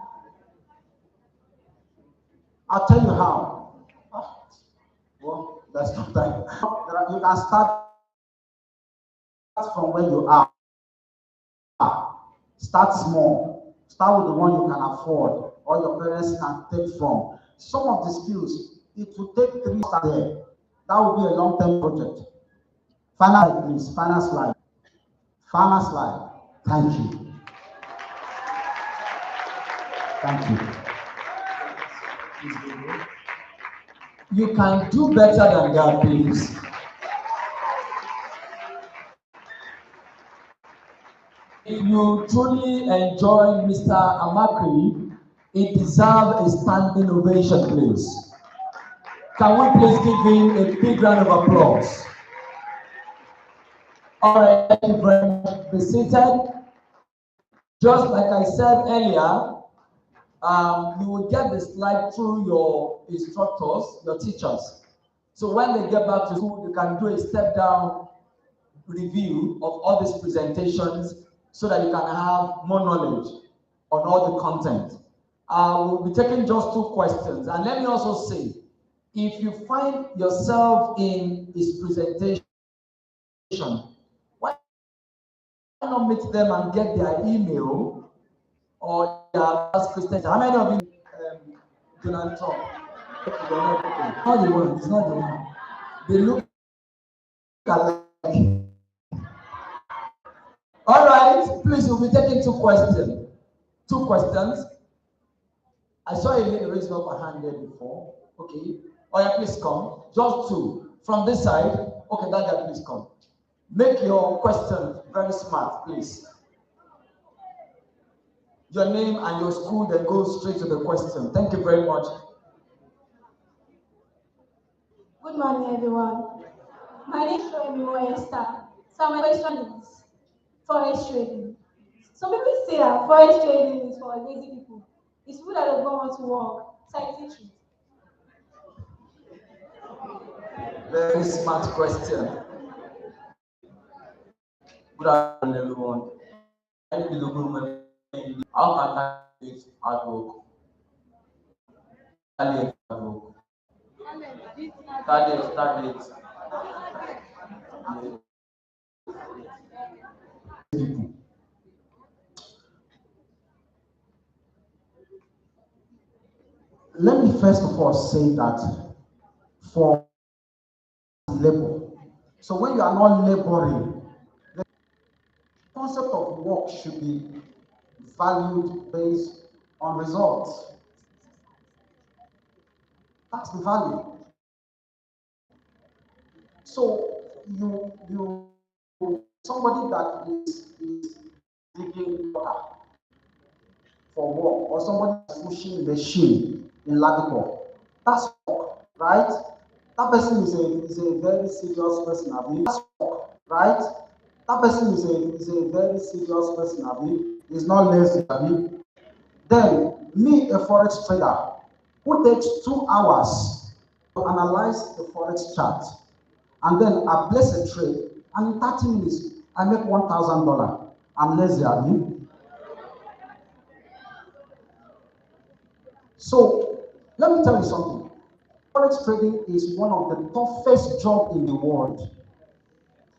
I'll tell you how. Well, that's not time. You can start from where you are. Start small. Start with the one you can afford or your parents can take from. Some of the skills, it will take 3 years there. That will be a long-term project. Final slide, please. Final slide. Final slide. Thank you. Thank you. You can do better than that, please. If you truly enjoy Mr. Amakri, he deserves a standing ovation, please. Can we please give him a big round of applause? All right, thank you very much. Be seated. Just like I said earlier, You will get the slide through your instructors, your teachers. So when they get back to school, you can do a step down review of all these presentations so that you can have more knowledge on all the content. We'll be taking just 2 questions. And let me also say, if you find yourself in this presentation, why not meet them and get their email or their last presentation? How many of you Donald Trump? Not the one, it's not the one. They look alike. All right, please, we'll be taking 2 questions. 2 questions. I saw a lady raise up her hand there before. Okay. Oh yeah, please come. Just 2. From this side. Okay, that guy, please come. Make your question very smart, please. Your name and your school, then go straight to the question. Thank you very much. Good morning, everyone. My name is Esther. So my question is forest trading. Some people say that forest trading is for lazy people. It's people that don't want to work. It's true. Very smart question. Good afternoon, everyone. How can I create hard work? Talent. Let me first of all say that for labor, so when you are not laboring, the concept of work should be valued based on results. That's the value. So you somebody that is digging water for work, or somebody is pushing machine in Ladipo, that's work, right? That person is a very serious person, Abi. That's work, right? That person is a very serious person, Abi. He's not lazy, Abi. Then me, a forex trader, who takes 2 hours to analyze the forex chart, and then I place a trade, and in 30 minutes I make $1,000. I'm lazy, Abi. So let me tell you something. Forex trading is one of the toughest jobs in the world.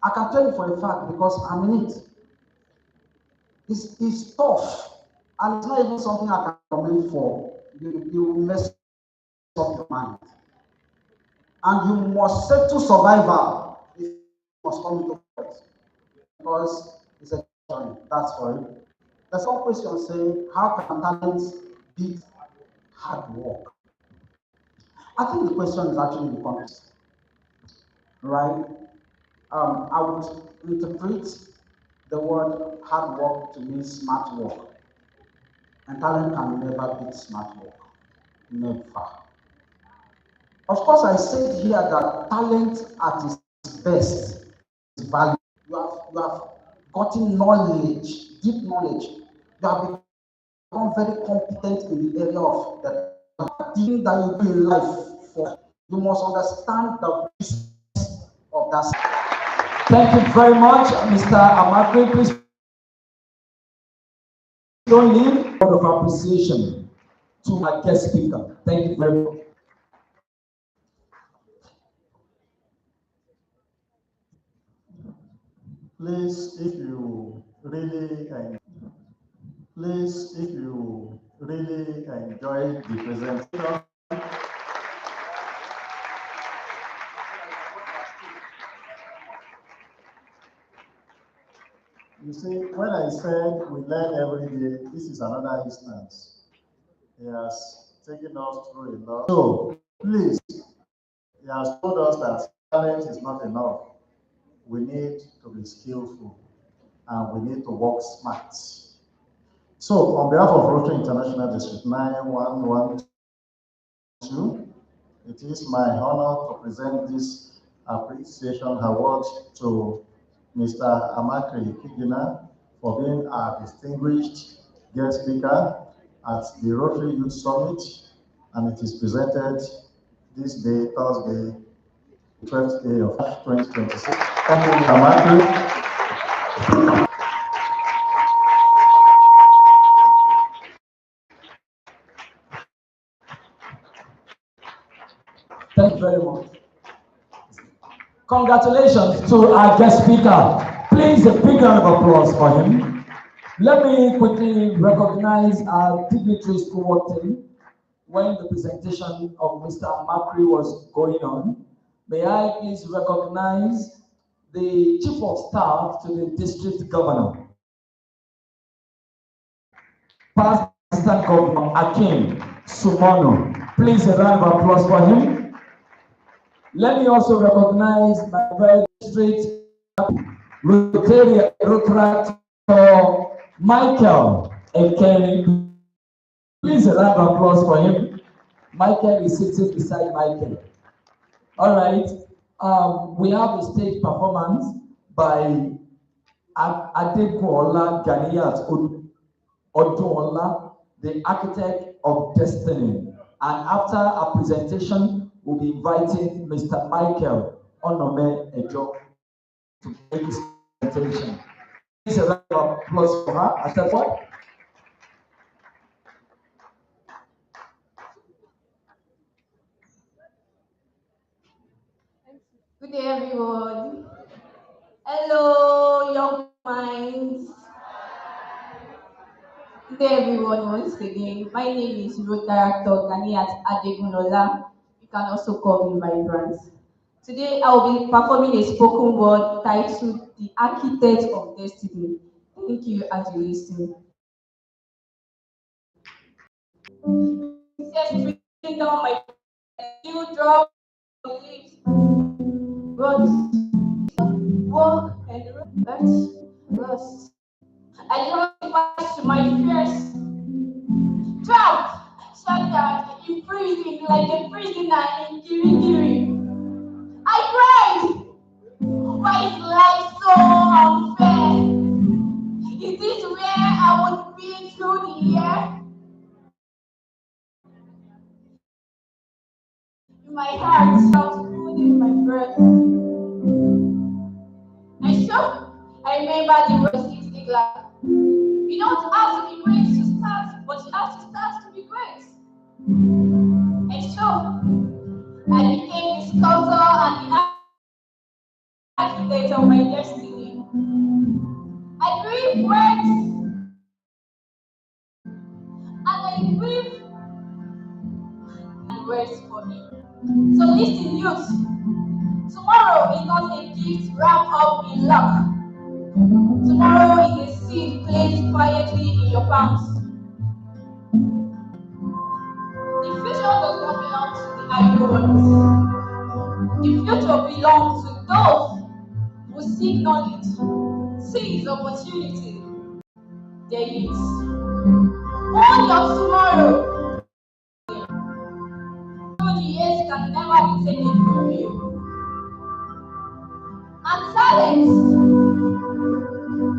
I can tell you for a fact because I'm in it. It's tough, and it's not even something I can comment for. You mess up your mind, and you must settle survival if you must come into it, because it's a journey. That's for it. There's some question saying, how can talent beat hard work? I think the question is actually in the context, right? I would interpret the word hard work to mean smart work. And talent can never beat smart work. Never. Of course, I said here that talent at its best is value. You have gotten knowledge, deep knowledge. You have become very competent in the area of the thing that you do in life for. You must understand the business of that. Thank you very much, Mr. Amakwe. Please don't leave. A lot of appreciation to my guest speaker. Thank you very much. Please, if you really enjoy the presentation, you see, when I said we learn every day, this is another instance. He has taken us through a lot. So, please, he has told us that talent is not enough. We need to be skillful and we need to work smart. So, on behalf of Rotary International District 9112, it is my honor to present this appreciation award to Mr. Amakwe Ikeja for being our distinguished guest speaker at the Rotary Youth Summit, and it is presented this day, Thursday, 12th day of 2026. Thank you, Mr. Thank you very much. Congratulations to our guest speaker. Please, a big round of applause for him. Let me quickly recognize our dignitaries who walked in when the presentation of Mr. Makri was going on. May I please recognize the Chief of Staff to the District Governor, Past Assistant Governor Akin Sumono. Please, a round of applause for him. Let me also recognize my very district Rotaractor Michael Ekeni. Please, a round of applause for him. Michael is sitting beside Michael. All right. We have a stage performance by Adekola Ganiyat Oduola, the architect of destiny. And after our presentation, we'll be inviting Mr. Michael Onome Ejo to make his presentation. Please, a round of applause for her. After what? Good day, everyone. Hello, young minds. Good day, everyone, once again. My name is Rotaractor Ganiyat Adegunola. You can also call me Vibrant. Today, I will be performing a spoken word titled The Architect of Destiny. Thank you as you listen. Just breathing down my new drop leaves. Walk and rest. I love to my fears. Trapped, shattered, imprisoned like a prisoner in Kirikiri. I cried. Why is life so unfair? Is this where I would be through the year? In my heart, felt food in my breath. And so, I remember the words 60 glass. You don't have to be great to start, but you have to start to be great. And so, I became the sculptor and the architect of my destiny. I grieve words, and I grieve words for me. So listen, youth. Tomorrow is not a gift wrapped up in luck. Tomorrow is a seed placed quietly in your palms. The future does not belong to the idle ones. The future belongs to those who seek knowledge, seize opportunity. Their youth. Own your tomorrow. The years can never be taken from you. And silence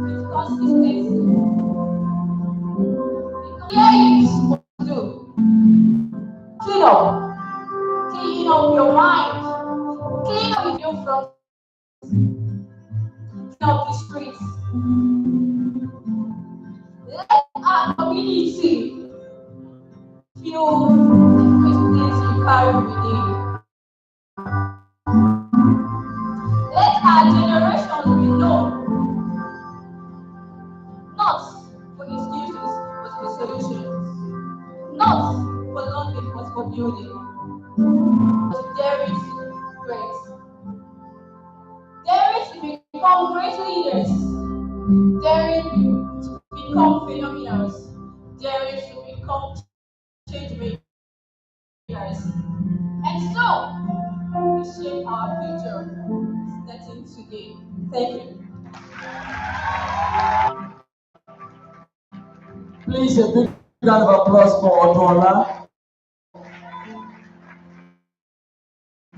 with consistency. Because here is what to do. Clean up your mind, clean up with your front, clean up the streets. Let our community feel the Christians you carry within. Let our generation be known, not for excuses, but for solutions. Not for London, but for building. There is grace. There is to become great leaders. There is to become phenomenals. There is to become change makers. And so, we shape our future starting today. Thank you. Please, a big round of applause for Oduola.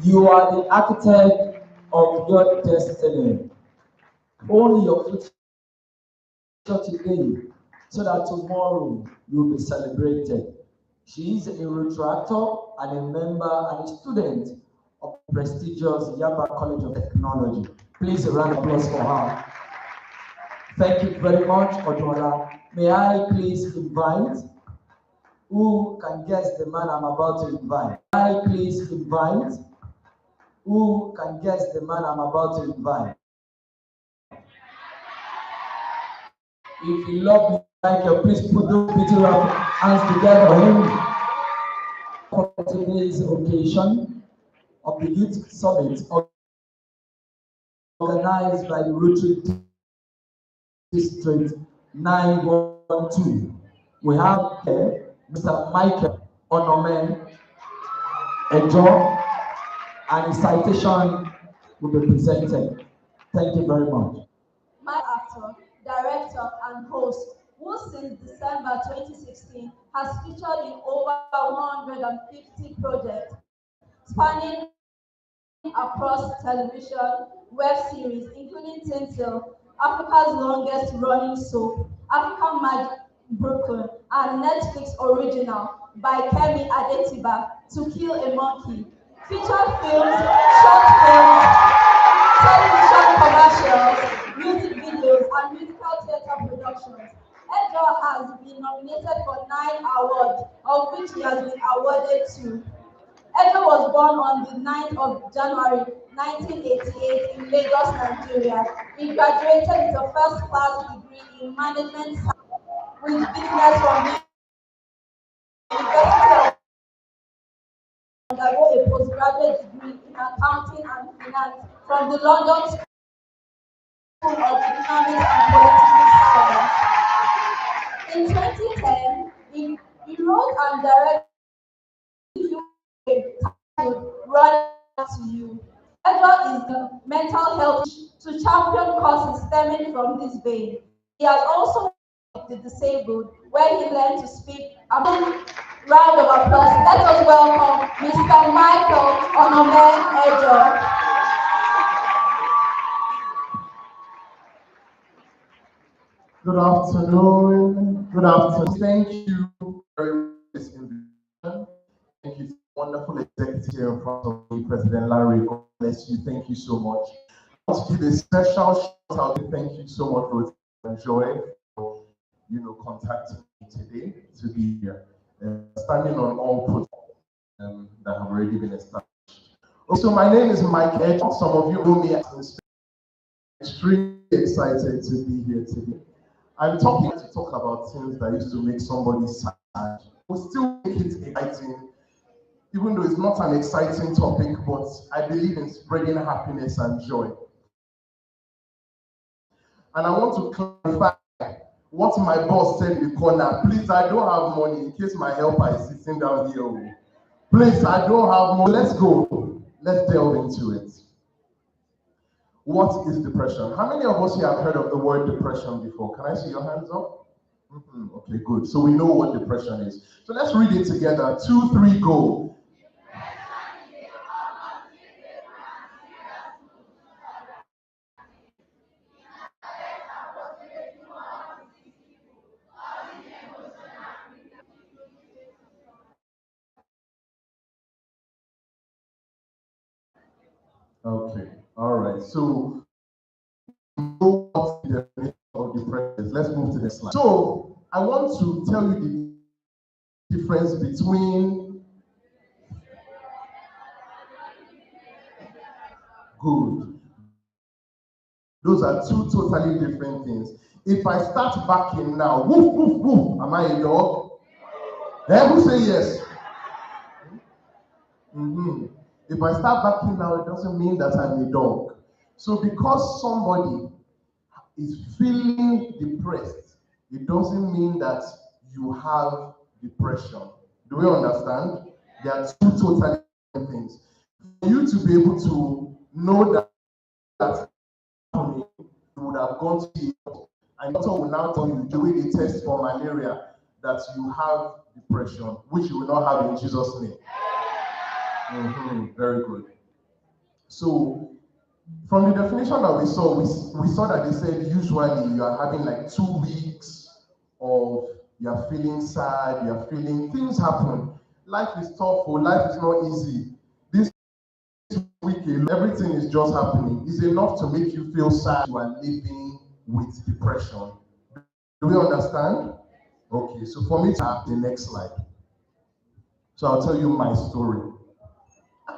You are the architect of your destiny. Only your future today so that tomorrow you'll be celebrated. She is a Rotaractor and a member and a student of the prestigious Yaba College of Technology. Please a round of applause for her. Thank you very much, Odola. May I please invite, who can guess the man I'm about to invite? May I please invite, who can guess the man I'm about to invite? If you love me like you, please put those picture hands together for today's occasion of the Youth Summit organized by the Rotary District 912. We have here Mr. Michael Onome Ejo, and his citation will be presented. Thank you very much. My actor, director, and host, who since December 2016 has featured in over 150 projects spanning across television, web series, including Tinsel, Africa's longest running soap, African Magic Brooklyn, and Netflix original by Kemi Adetiba, To Kill a Monkey, featured films, short films, television commercials, music videos, and musical theater productions. Ejo has been nominated for 9 awards, of which he has been awarded 2. Ejo was born on the 9th of January 1988 in Lagos, Nigeria. He graduated with a first-class degree in management with business from the University of undergo a postgraduate degree in accounting and finance from the London School of Economics and Political Science. In 2010, he wrote and directed Run to You. Edward is the mental health to champion causes stemming from this vein. He has also worked with the disabled, where he learned to speak. A round of applause. Let us welcome Mr. Michael Onome Ejo. Good afternoon. Good afternoon. Thank you very much for this invitation. Thank you, wonderful executive here in front of me, President Larry. God bless you. Thank you so much. I want to give a special shout out. Thank you so much for enjoying, for contacting me today to be here, standing on all protocols that have already been established. Okay, so my name is Mike Edge. Some of you know me. I'm extremely excited to be here today. I'm talking to talk about things that used to make somebody sad. We'll still make it exciting, even though it's not an exciting topic, but I believe in spreading happiness and joy. And I want to clarify what my boss said in the corner. Please, I don't have money in case my helper is sitting down here. Please, I don't have money. Let's go. Let's delve into it. What is depression? How many of us here have heard of the word depression before? Can I see your hands up? Okay, good. So we know what depression is. So let's read it together. 2, 3, go. Okay, all right. So know what the definition of depression is. Let's move to the slide. So I want to tell you the difference between good. Those are two totally different things. If I start backing now, woof, woof, woof, am I a dog? Who say yes? If I start backing now, it doesn't mean that I'm a dog. So because somebody is feeling depressed, it doesn't mean that you have depression. Do we understand? There are two totally different things. For you to be able to know that you would have gone to the doctor, and the doctor will now tell you, doing a test for malaria, that you have depression, which you will not have in Jesus' name. Very good. So, from the definition that we saw that they said usually you are having like 2 weeks of you're feeling sad, you're feeling, things happen. Life is tough, or life is not easy. This week, everything is just happening. It's enough to make you feel sad. You are living with depression. Do we understand? Okay, so for me to have the next slide. So I'll tell you my story.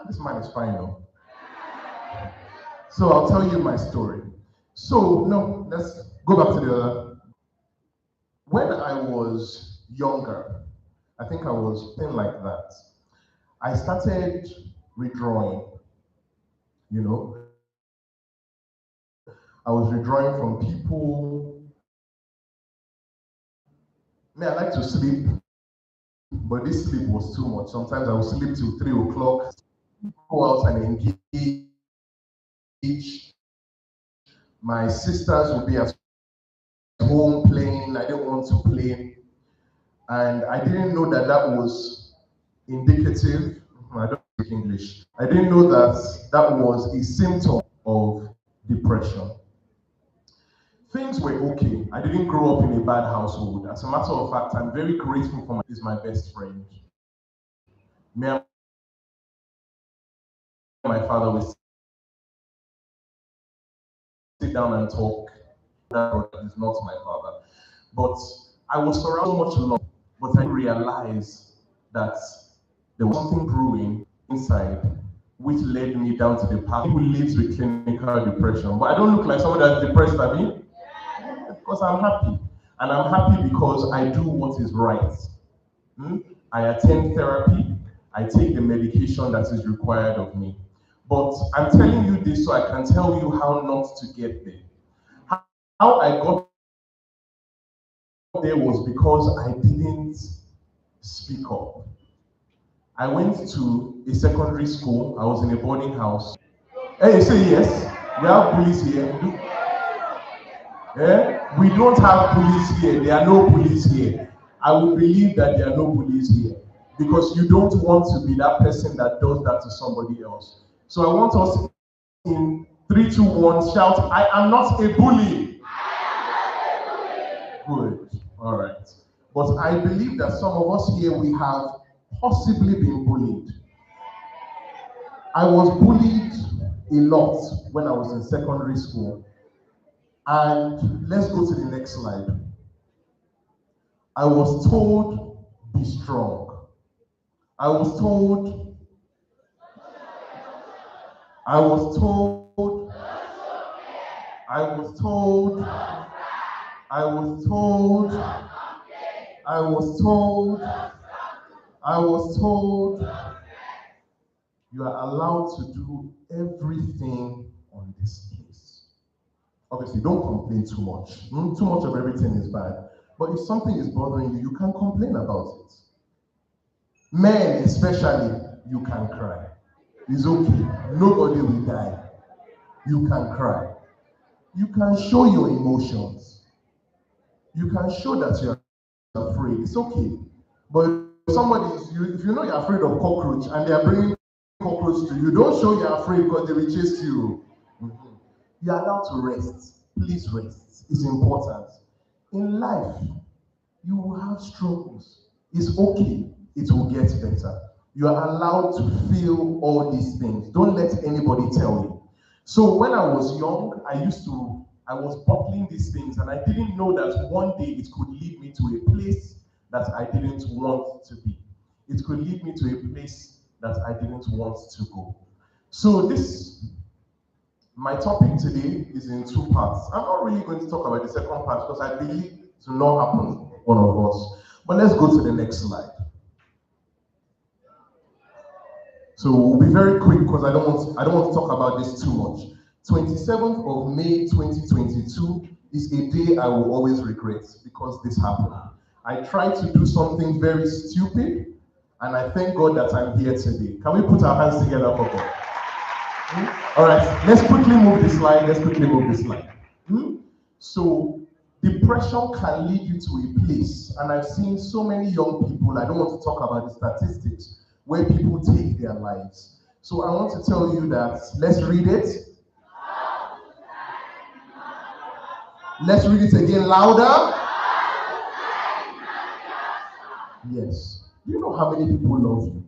This man is fine now. So I'll tell you my story. So, no, let's go back to the other. When I was younger, I think I was something like that, I started redrawing, you know. I was redrawing from people. I like to sleep, but this sleep was too much. Sometimes I would sleep till 3 o'clock, go out and engage. My sisters would be at home playing. I didn't want to play. And I didn't know that that was indicative. I don't speak English. I didn't know that that was a symptom of depression. Things were okay. I didn't grow up in a bad household. As a matter of fact, I'm very grateful for my best friend. Me and my father would sit down and talk. That is not my father. But I was surrounded so much love, but I realized that there was something brewing inside, which led me down to the path. Who lives with clinical depression? But I don't look like someone that's depressed, I mean, because I'm happy. And I'm happy because I do what is right. I attend therapy. I take the medication that is required of me. But I'm telling you this so I can tell you how not to get there. How I got there was because I didn't speak up. I went to a secondary school. I was in a boarding house. Hey, you say yes? We have police here. We don't have police here. There are no police here. I would believe that there are no police here because you don't want to be that person that does that to somebody else. So I want us in 3, 2, 1 shout, I am not a bully. Good. All right. But I believe that some of us here, we have possibly been bullied. I was bullied a lot when I was in secondary school. And let's go to the next slide. I was told, be strong. I was told, I was told, I was told, I was told, I was told, I was told, you are allowed to do everything on this place. Obviously, don't complain too much. Too much of everything is bad. But if something is bothering you, you can complain about it. Men especially, you can cry. It's okay. Nobody will die. You can cry. You can show your emotions. You can show that you're afraid. It's okay. But if somebody is, if you know you're afraid of cockroach and they are bringing cockroach to you, don't show you're afraid because they will chase you. You're allowed to rest. Please rest. It's important. In life, you will have struggles. It's okay. It will get better. You are allowed to feel all these things. Don't let anybody tell you. So when I was young, I was bottling these things, and I didn't know that one day it could lead me to a place that I didn't want to be. It could lead me to a place that I didn't want to go. So my topic today is in 2 parts. I'm not really going to talk about the second part because I believe it will not happen to one of us. But let's go to the next slide. So we'll be very quick because I don't want to talk about this too much. 27th of May 2022 is a day I will always regret because this happened. I tried to do something very stupid, and I thank God that I'm here today. Can we put our hands together for God? All right, let's quickly move this slide. So depression can lead you to a place, and I've seen so many young people, I don't want to talk about the statistics, where people take their lives. So I want to tell you that, let's read it. Let's read it again louder. Yes. Do you know how many people love you?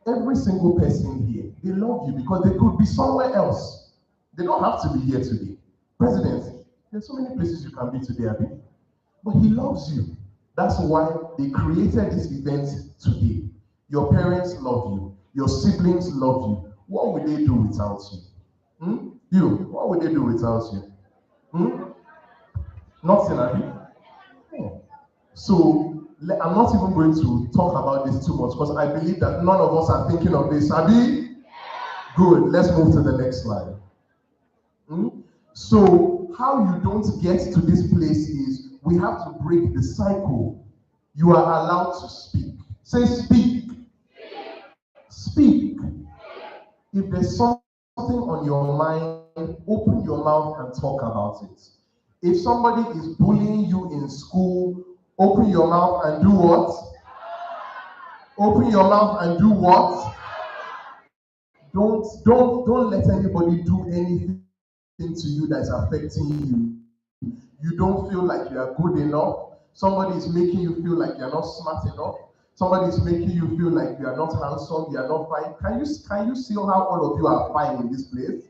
Every single person here, they love you because they could be somewhere else. They don't have to be here today. President, there's so many places you can be today, Abi. But he loves you. That's why they created this event today. Your parents love you. Your siblings love you. What would they do without you? You, what would they do without you? Nothing, Abi. So I'm not even going to talk about this too much because I believe that none of us are thinking of this. Abi? Good. Let's move to the next slide. So how you don't get to this place is we have to break the cycle. You are allowed to speak. Say speak. Speak. If there's something on your mind, open your mouth and talk about it. If somebody is bullying you in school, open your mouth and do what? Open your mouth and do what? Don't let anybody do anything to you that is affecting you. You don't feel like you are good enough. Somebody is making you feel like you're not smart enough. Somebody is making you feel like you are not handsome, you are not fine. Can you see how all of you are fine in this place?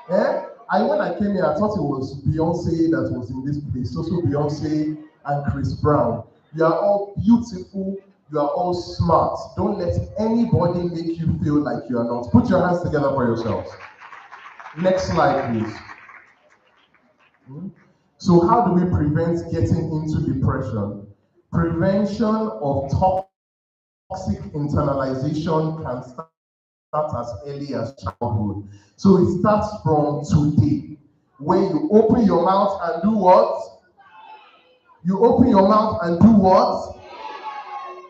When I came here, I thought it was Beyonce that was in this place. Also Beyonce and Chris Brown. You are all beautiful. You are all smart. Don't let anybody make you feel like you are not. Put your hands together for yourselves. Next slide, please. So how do we prevent getting into depression? Prevention of toxic internalization can start as early as childhood. So it starts from today, where you open your mouth and do what? You open your mouth and do what?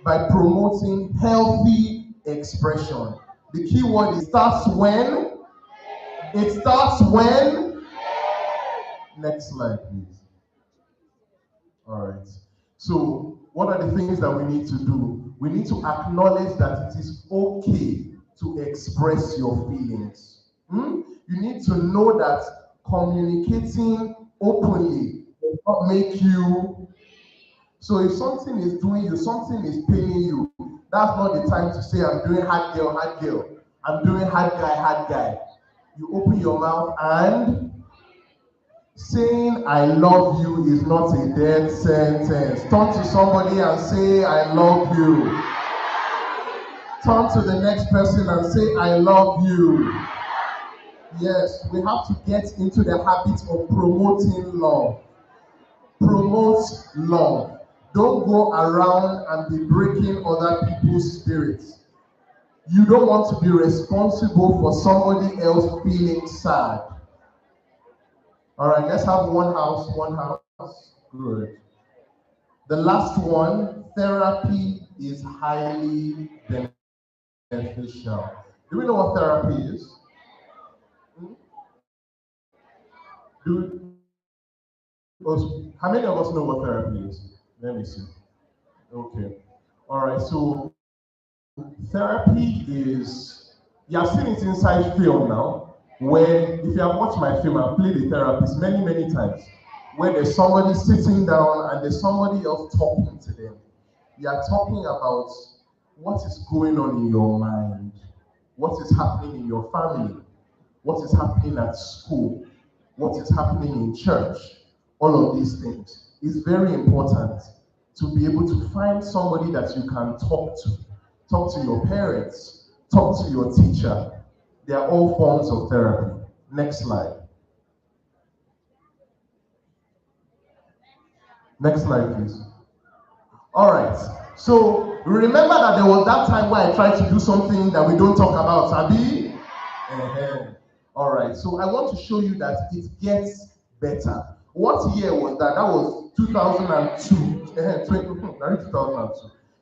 By promoting healthy expression. The key word is starts when? It starts when? Next slide, please. All right. So, what are the things that we need to do? We need to acknowledge that it is okay to express your feelings. You need to know that communicating openly will not make you. So, if something is doing you, something is paining you, that's not the time to say, I'm doing hard girl, hard girl. I'm doing hard guy, hard guy. You open your mouth and saying I love you is not a dead sentence. Turn to somebody and say I love you. Turn to the next person and say I love you. Yes, we have to get into the habit of promoting love. Promote love. Don't go around and be breaking other people's spirits. You don't want to be responsible for somebody else feeling sad. All right, let's have one house. Good. The last one, therapy is highly beneficial. Do we know what therapy is? How many of us know what therapy is? Let me see. Okay. All right, so therapy is, you have seen it inside film now, where if you have watched my film, I've played a therapist many times, where there's somebody sitting down and there's somebody else talking to them. You are talking about what is going on in your mind, what is happening in your family, what is happening at school, what is happening in church, all of these things. It's very important to be able to find somebody that you can talk to. Talk to your parents, talk to your teacher. They are all forms of therapy. Next slide. Next slide, please. All right. So remember that there was that time where I tried to do something that we don't talk about, Abi? All right. So I want to show you that it gets better. What year was that? That was 2002.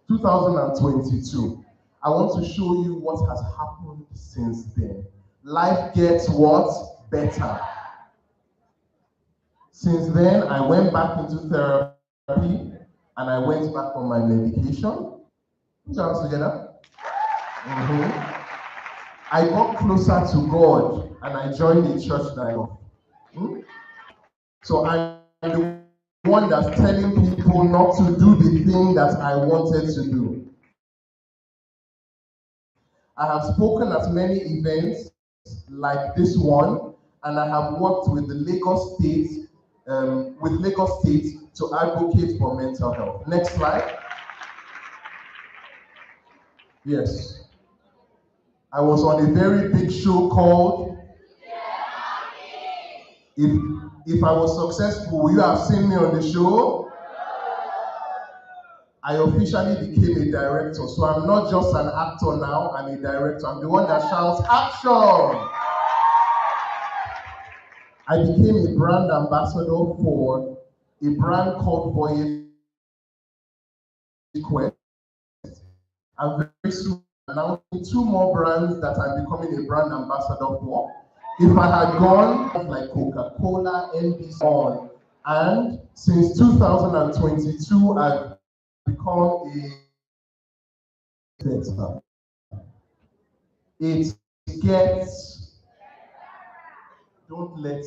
2022. I want to show you what has happened since then. Life gets what? Better. Since then, I went back into therapy and I went back on my medication. Put your hands together. I got closer to God and I joined the church that I love. So I'm the one that's telling people people not to do the thing that I wanted to do. I have spoken at many events like this one, and I have worked with the Lagos State, to advocate for mental health. Next slide. Yes. I was on a very big show called If I Was Successful, you have seen me on the show. I officially became a director, so I'm not just an actor now, I'm a director. I'm the one that shouts, action! I became a brand ambassador for a brand called Voyage Quest. I'm very soon announcing 2 more brands that I'm becoming a brand ambassador for. If I had gone like Coca-Cola, NBC on, and since 2022, I've become a director. It gets, don't let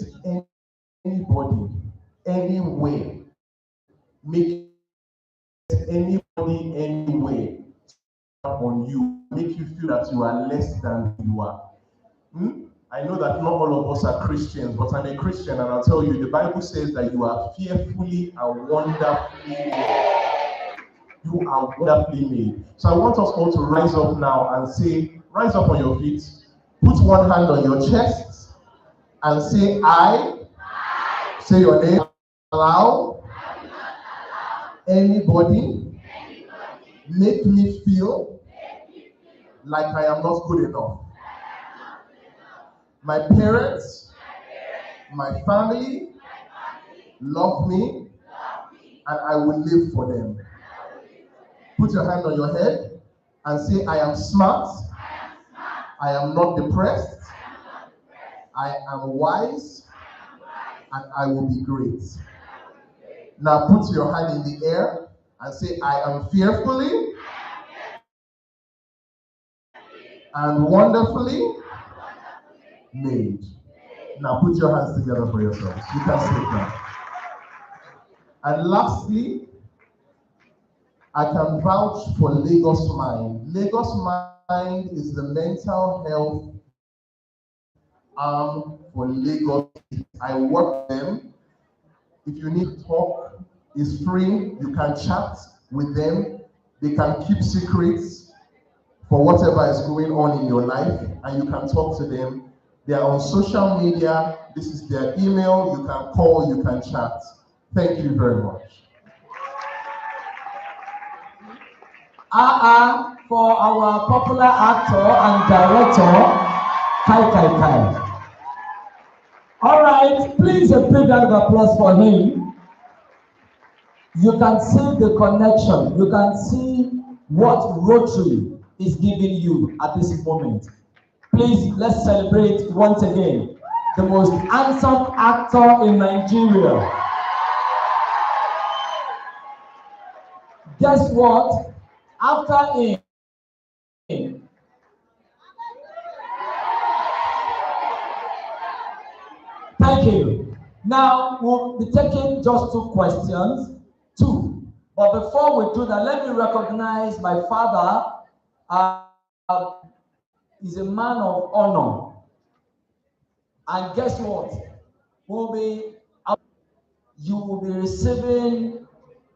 anybody, anywhere, make anybody, anywhere on you, make you feel that you are less than you are. I know that not all of us are Christians, but I'm a Christian, and I'll tell you, the Bible says that you are fearfully and wonderfully made. You are wonderfully made. So I want us all to rise up now and say, rise up on your feet, put one hand on your chest, and say, I. Say your name. Allow anybody make me feel like I am not good enough. My parents, my family love me, and I will live for them. Put your hand on your head and say, I am smart, I am not depressed, I am wise, and I will be great. Now put your hand in the air and say, I am fearfully and wonderfully made. Now put your hands together for yourselves. You can sit down. And lastly, I can vouch for Lagos Mind. Lagos Mind is the mental health arm for Lagos. I work with them. If you need to talk, it's free. You can chat with them. They can keep secrets for whatever is going on in your life, and you can talk to them. They are on social media. This is their email. You can call, you can chat. Thank you very much. For our popular actor and director, Kai. All right, please a big round of applause for him. You can see the connection. You can see what Rotary is giving you at this moment. Please, let's celebrate once again the most handsome actor in Nigeria. Guess what? After him, thank you. Now we'll be taking just 2 questions. 2. But before we do that, let me recognize my father. He's a man of honor. And guess what? You will be receiving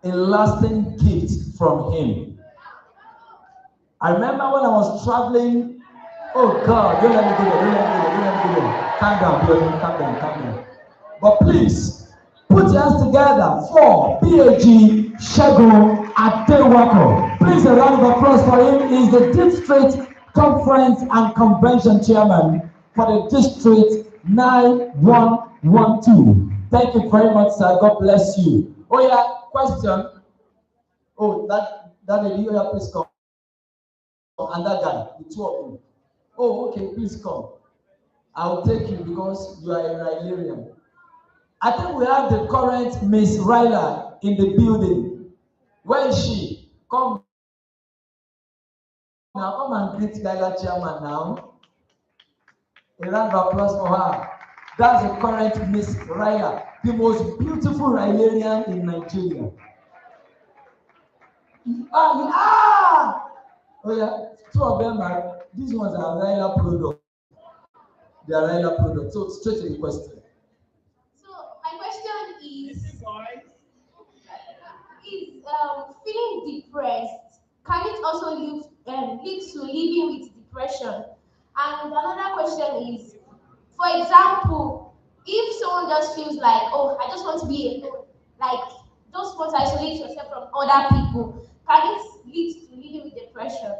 a lasting gift from him. I remember when I was traveling. Oh God, don't let me do that. Calm down. But please, put your hands together for PAG Shegun Adewako. Please, a round of applause for him. He's the District Conference and Convention Chairman for the District 9112. Thank you very much, sir. God bless you. Oh yeah, question. Oh, that lady, please come. And that guy, the 2 of you. Oh, okay, please come. I'll take you because you are a Rylarian. I think we have the current Miss Ryla in the building. Where is she? Come now, come and greet Ryla chairman now. A round of applause for her. That's the current Miss Ryla, the most beautiful Rylarian in Nigeria. Oh yeah, two of them are, these ones are Raila product. They are Raila product. So straight to the question. So my question is feeling depressed, can it also lead to living with depression? And another question is, for example, if someone just feels like, oh, I just want to be alone, like just want to isolate yourself from other people, can it lead to living with depression?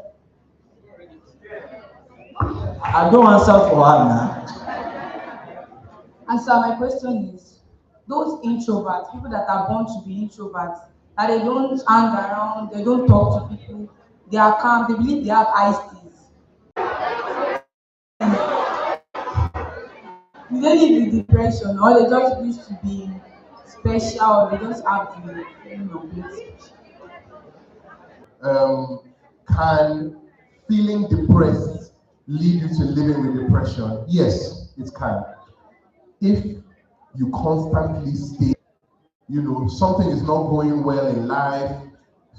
I don't answer for her now. And so my question is, those introverts, people that are born to be introverts, that they don't hang around, they don't talk to people, they are calm, they believe they have iced teas. Do they live with depression, or they just wish to be special, or they just have the feeling of being special? Can feeling depressed lead you to living with depression? Yes, it can. If you constantly stay, something is not going well in life,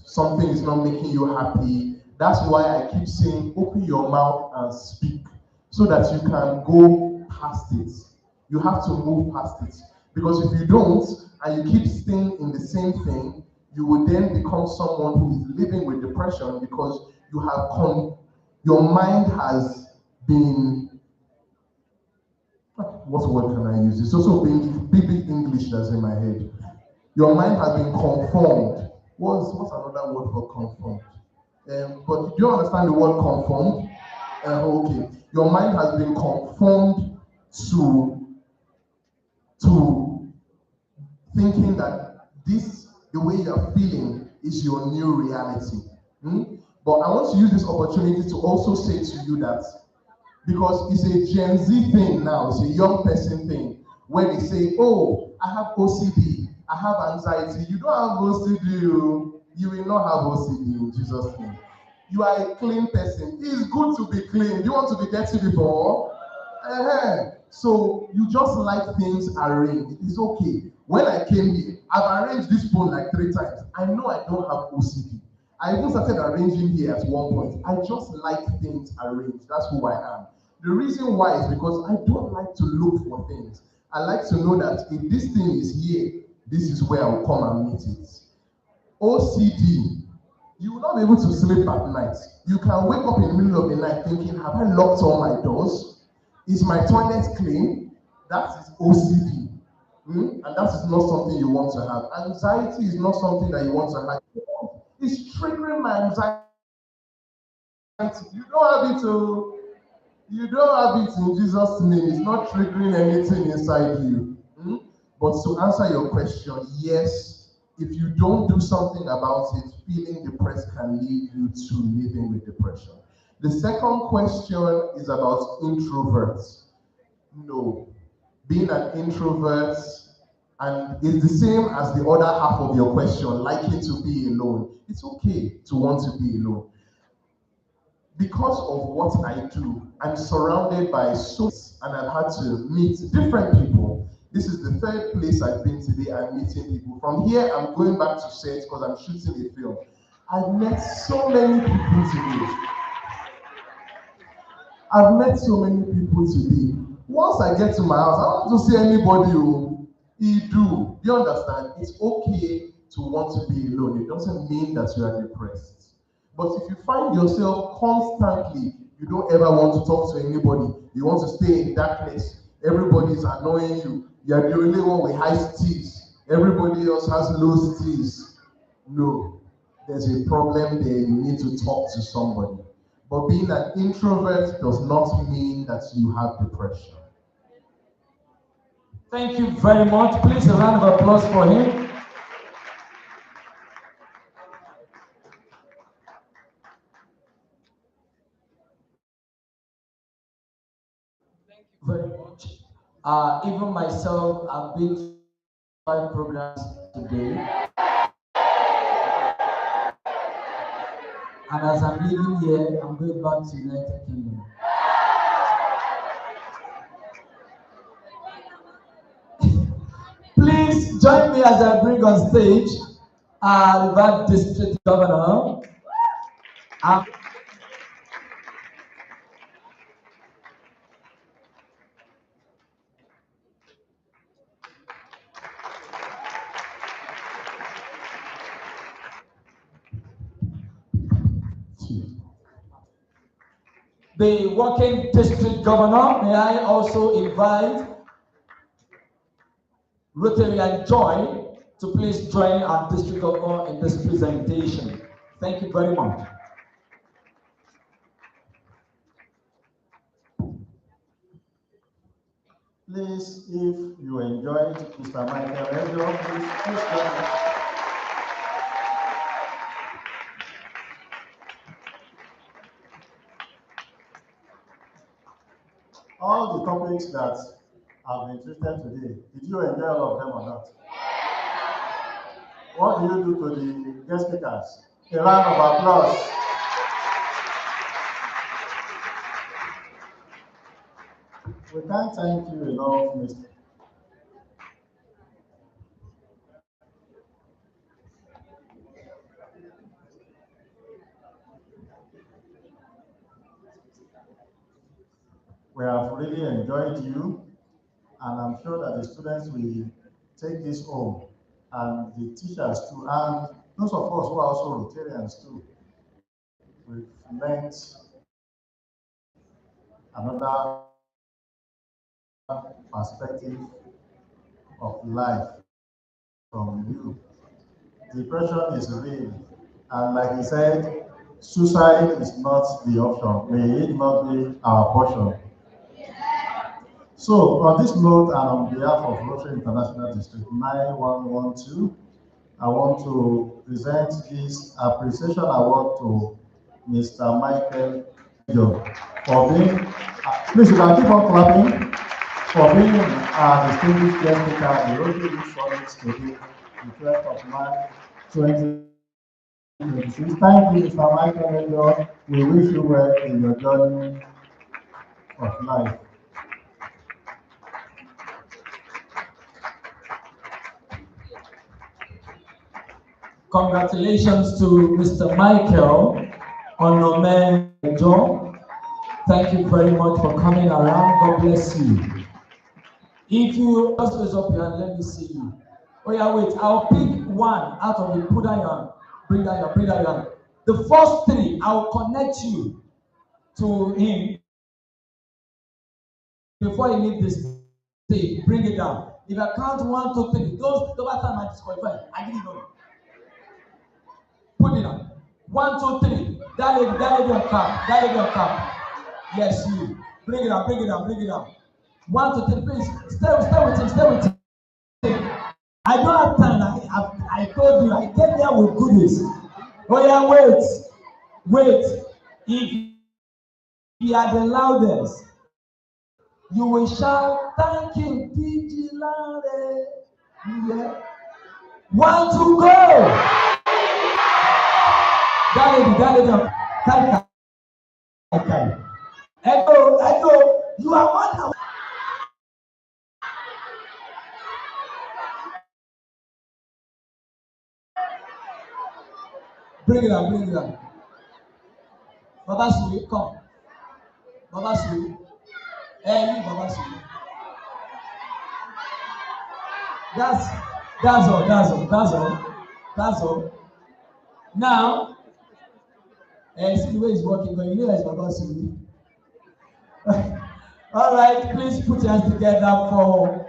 something is not making you happy. That's why I keep saying, open your mouth and speak so that you can go past it. You have to move past it. Because if you don't, and you keep staying in the same thing, you will then become someone who is living with depression because you have your mind has been, what word can I use? It's also been big English that's in my head. Your mind has been conformed. What's another word for conformed? But do you understand the word conformed? Okay. Your mind has been conformed to thinking that the way you're feeling is your new reality. But I want to use this opportunity to also say to you that, because it's a Gen Z thing now, it's a young person thing, where they say, oh, I have OCD, I have anxiety. You don't have OCD, you will not have OCD in Jesus' name. You are a clean person. It's good to be clean. You want to be dirty before? So you just like things arranged. It's okay. When I came here, I've arranged this phone like 3 times. I know I don't have OCD. I even started arranging here at one point. I just like things arranged. That's who I am. The reason why is because I don't like to look for things. I like to know that if this thing is here, this is where I'll come and meet it. OCD, you will not be able to sleep at night. You can wake up in the middle of the night thinking, have I locked all my doors? Is my toilet clean? That is OCD. And that is not something you want to have. Anxiety is not something that you want to have. It's triggering my anxiety. You don't have it to. You don't have it in Jesus' name. It's not triggering anything inside you. But to answer your question, yes, if you don't do something about it, feeling depressed can lead you to living with depression. The second question is about introverts. No, being an introvert, and it's the same as the other half of your question, liking to be alone. It's okay to want to be alone. Because of what I do, I'm surrounded by and I've had to meet different people. This is the 3rd place I've been today. I'm meeting people. From here, I'm going back to set because I'm shooting a film. I've met so many people today. Once I get to my house, I don't want to see anybody. You understand? It's okay to want to be alone. It doesn't mean that you are depressed. But if you find yourself constantly, you don't ever want to talk to anybody, you want to stay in darkness, everybody's annoying you, you're the only one with high steez, everybody else has low steez. No, there's a problem there, you need to talk to somebody. But being an introvert does not mean that you have depression. Thank you very much. Please, a round of applause for him. Thank you very much. Even myself, I've been to 5 programs today. And as I'm leaving here, I'm going back to United Kingdom. Please join me as I bring on stage River District Governor. The working district governor, may I also invite Rotarian Joy to please join our district governor in this presentation. Thank you very much. Please, if you enjoyed Mr. Michael Ejo, please join. All the topics that have been treated today, did you enjoy all of them or not? What do you do to the guest speakers? A round of applause. We can't thank you enough, Mr. We have really enjoyed you, and I'm sure that the students will take this home, and the teachers too, and those of us who are also Rotarians too. We've learned another perspective of life from you. Depression is real, and like he said, suicide is not the option. May it not be our portion. So, on this note, and on behalf of Rotary International District 9112, I want to present this appreciation award to Mr. Michael Ejo for being, please you can keep on clapping, for being distinguished guest speaker at the Rotary Youth Summit today, the 12th of March 2026. Thank you, Mr. Michael Ejo. We wish you well in your journey of life. Congratulations to Mr. Michael Onome Ejo. Thank you very much for coming around. God bless you. If you just raise up your hand, let me see you. Oh yeah, wait. I'll pick one out of the put down your hand. Bring down your hand. The first three, I'll connect you to him before you leave this stage. Bring it down. If I count 1, 2, 3, those over time I disqualify. I didn't know. Put it on. 1, 2, 3. That lady on cap. Yes, you. Bring it up. 1, 2, 3. Please stay with him. I don't have time. I told you I get there with goodies. Oh yeah, wait. If you are the loudest, you will shout, "Thank you, PG Loudest." Yeah. 1, 2, go. That lady. Okay. Echo, you are one. Bring it up. Baba Sui, come. Baba Sui. Hey, Baba Sui. That's all. Now, see the way it's working, but you know it's Baba Sui. All right, please put your hands together for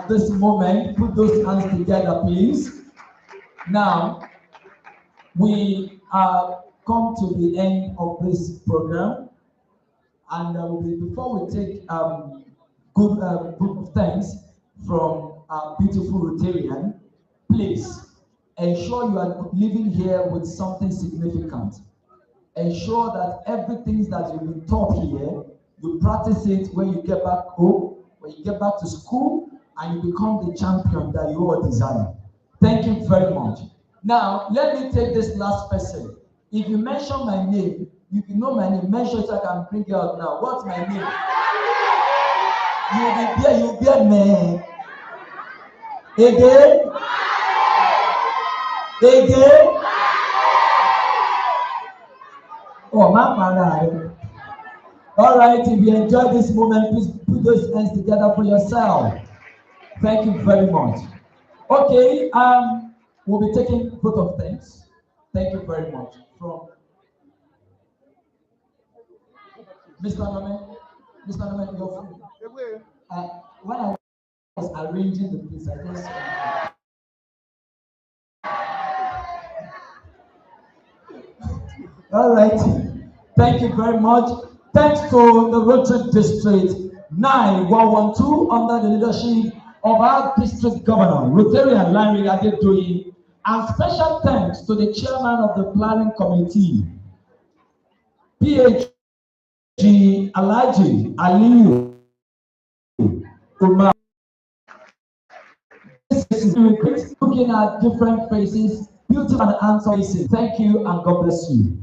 this moment. Put those hands together, please. Now, we come to the end of this program, and before we take good of thanks from our beautiful Rotarian, please ensure you are living here with something significant. Ensure that everything that you've been taught here, you practice it when you get back home, when you get back to school, and you become the champion that you all desire. Thank you very much. Now, let me take this last person. If you mention my name, you know my name. Mention it so I can bring it out now. What's my name? You'll be a man. Again? Again? Oh, my. All right, if you enjoyed this moment, please put those hands together for yourself. Thank you very much. Okay, we'll be taking both of things. Thank you very much. From Mr. Nomen, your phone. When I was arranging the piece, I just all right. Thank you very much. Thanks to the Rotary District 9112 under the leadership of our district governor, Rotarian Abiodun, and special thanks to the chairman of the planning committee, PhD Alhaji Aliyu Umar. This is looking at different faces, beautiful and handsome faces. Thank you and God bless you.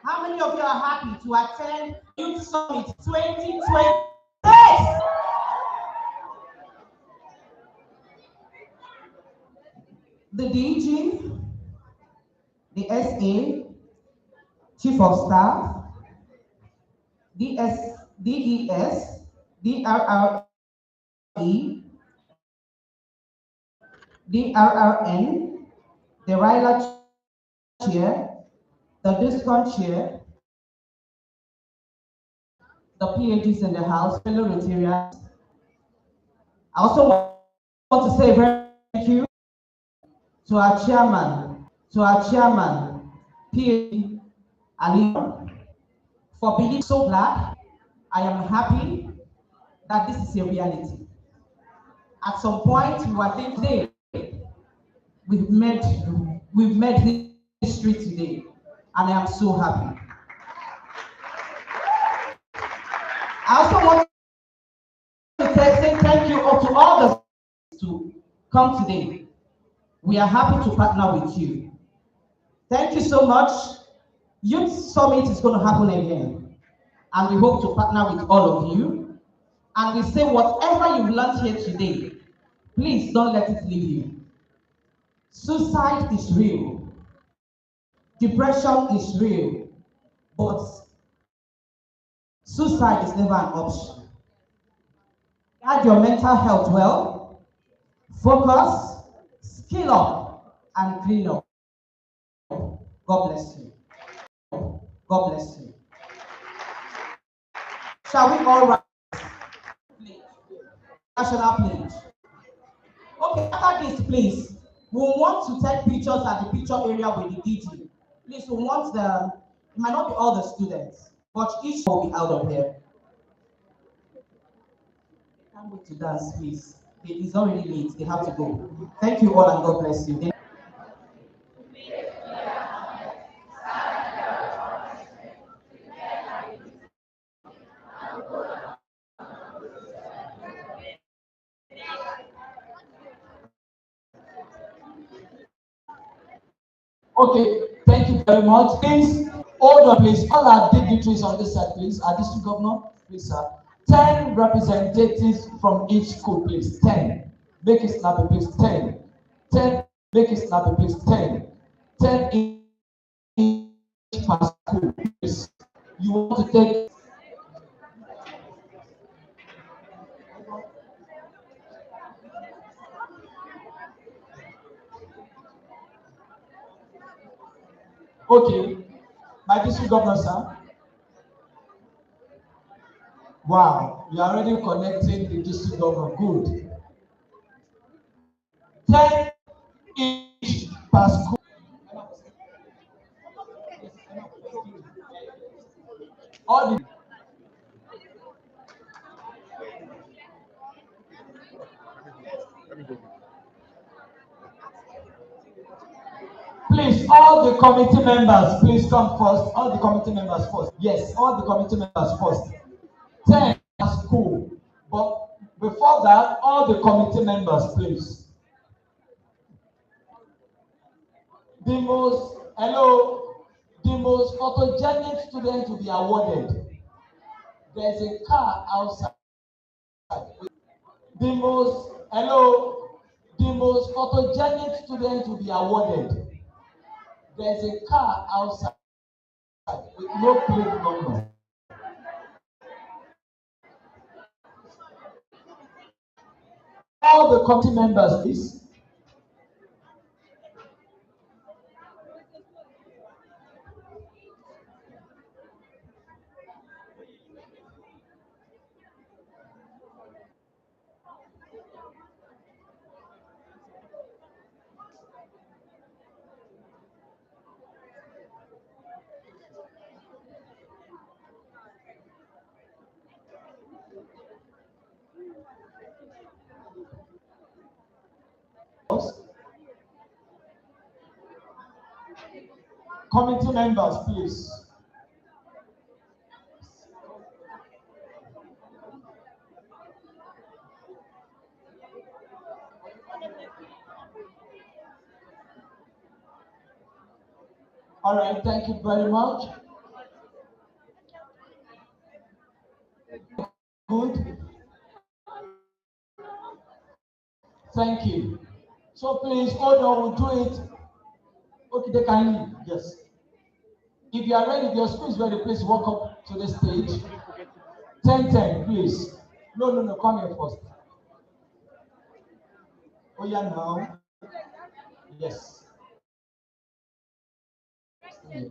How many of you are happy to attend Youth Summit 2020? Yes! The DG, the SA, Chief of Staff, DES, DRRE, DRRN, the RILA Chair, the DISCON Chair, the PhDs in the House, fellow Rotarians. I also want to say thank you to our chairman, PhD Ali, for being so glad. I am happy that this is a reality. At some point, we were thinking today, we've made history today, and I am so happy. I also want to say thank you all to all the to come today. We are happy to partner with you. Thank you so much. Youth Summit is going to happen again, and we hope to partner with all of you. And we say whatever you've learned here today, please don't let it leave you. Suicide is real. Depression is real. But suicide is never an option. Guard your mental health well. Focus, skill up, and clean up. God bless you. God bless you. Shall we all rise? National pledge. Okay, after this, please, we want to take pictures at the picture area with the DG. Please, we want it might not be all the students, but each will be out of here. Can't wait to dance, please. It is already late, they have to go. Thank you all and God bless you. Okay, thank you very much. Please, hold on, please. All our dignitaries on this side, please. Our district governor, please, sir. 10 representatives from each school, please. 10. Make it snappy, please. 10. 10. Make it snappy, please. 10. 10 each per school, please. You want to take. Okay, my district governor, sir. Wow, you are already connecting the district governor. Good. 10 each per school. All the please, all the committee members, please come first. All the committee members first. Yes, all the committee members first. 10 per school. But before that, all the committee members, please. The most photogenic student to be awarded. There's a car outside. The most photogenic student will be awarded. There's a car outside with no plate number. All the committee members, please. Committee members, please. All right, thank you very much. Good. Thank you. So please, hold on, we'll do it. Okay, they can leave. Yes. If you are ready, if your school is ready, please walk up to the stage. 10-10, please. No, come here first. Oh, yeah, now. Yes. Yeah.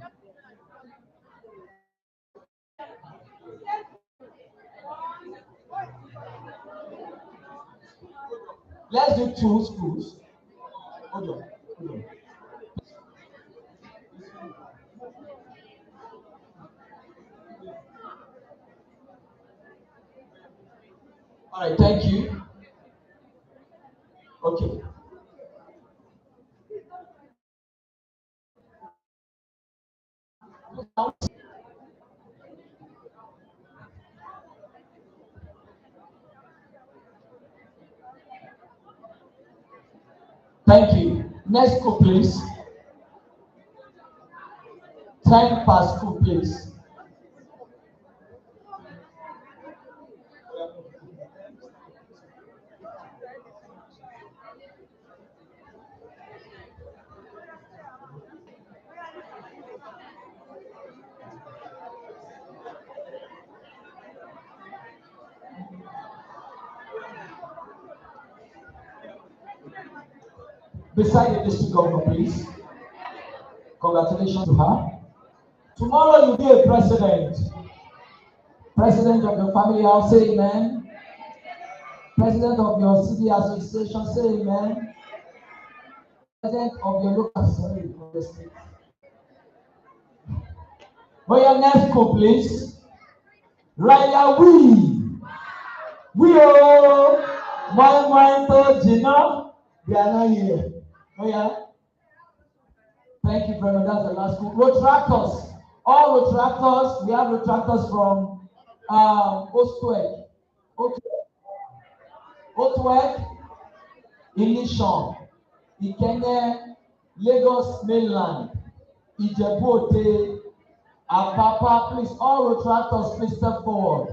Let's do 2 schools. Hold on. All right, thank you. Okay. Thank you. Next school, please. 10 per school, please. Beside the district governor, please. Congratulations to her. Tomorrow you'll be a president. President of your family house, say amen. President of your city association, say amen. President of your local assembly of the state. For your next school, please. Raya we oh, my to Gina. They are not here. Oh yeah. Thank you very much. That's the last school. Rotaractors. All Rotaractors. We have Rotaractors from Ostweg, Ilishon, Ikeja, Lagos mainland, Ijebu-Ode, Apapa. Please, all Rotaractors, please step forward.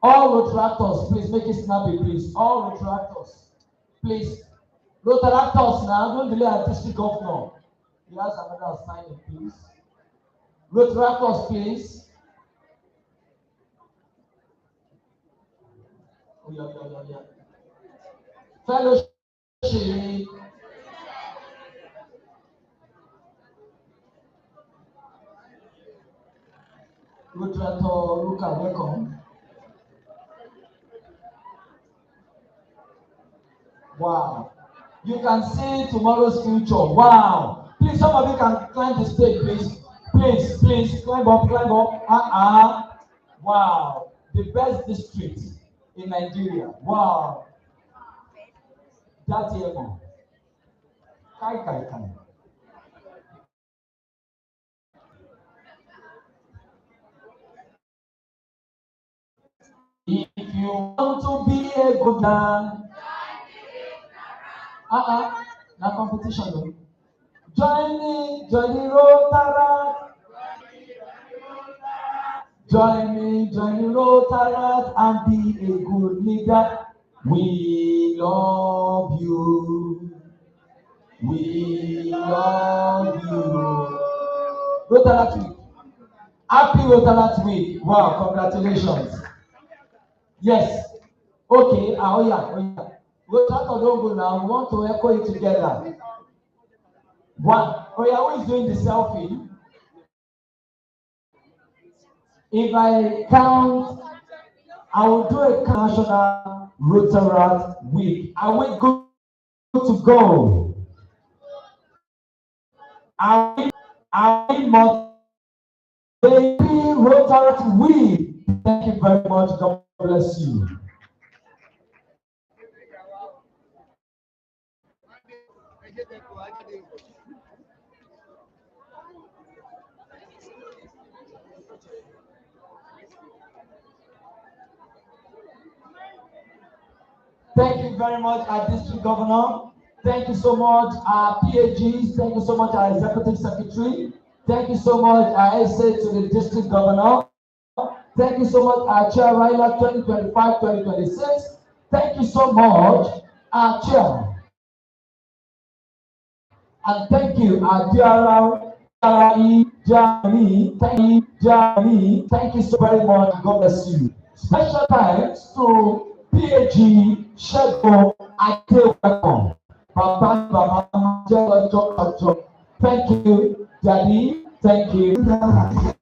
All Rotaractors, please make it snappy, please. All Rotaractors, please. Rotaractors now, don't delay our district governor. He has another assignment, please. Rotaractors, please. Oh, yeah. Fellowship. Rotaractor, Luca, welcome. Wow. You can see tomorrow's future. Wow. Please, some of you can climb the stage, please. Please, climb up. Wow. The best district in Nigeria. Wow. That's it. Kai. If you want to be a good man, na competition. Join the Rotaractor. Join me, Rotarian, and be a good leader. We love you. We love you. Rotaractor Week. Happy Rotaractor Week. Wow, congratulations. Yes. Okay, oh yeah. Rotaractor don't go now. We want to echo it together. One. Oh yeah, who is doing the selfie? If I count, I will do a national Rotary Week. Are we good to go? Are we more Rotary Week? Thank you very much. God bless you. Thank you very much, our district governor. Thank you so much, our PAGs. Thank you so much, our executive secretary. Thank you so much, our SA to the district governor. Thank you so much, our chair, Ryla 2025-2026. Thank you so much, our chair. And thank you, our DRI, Johnny. Thank you so very much. God bless you. Special thanks to PAG Shego Ikeja. Thank you, Daddy. Thank you.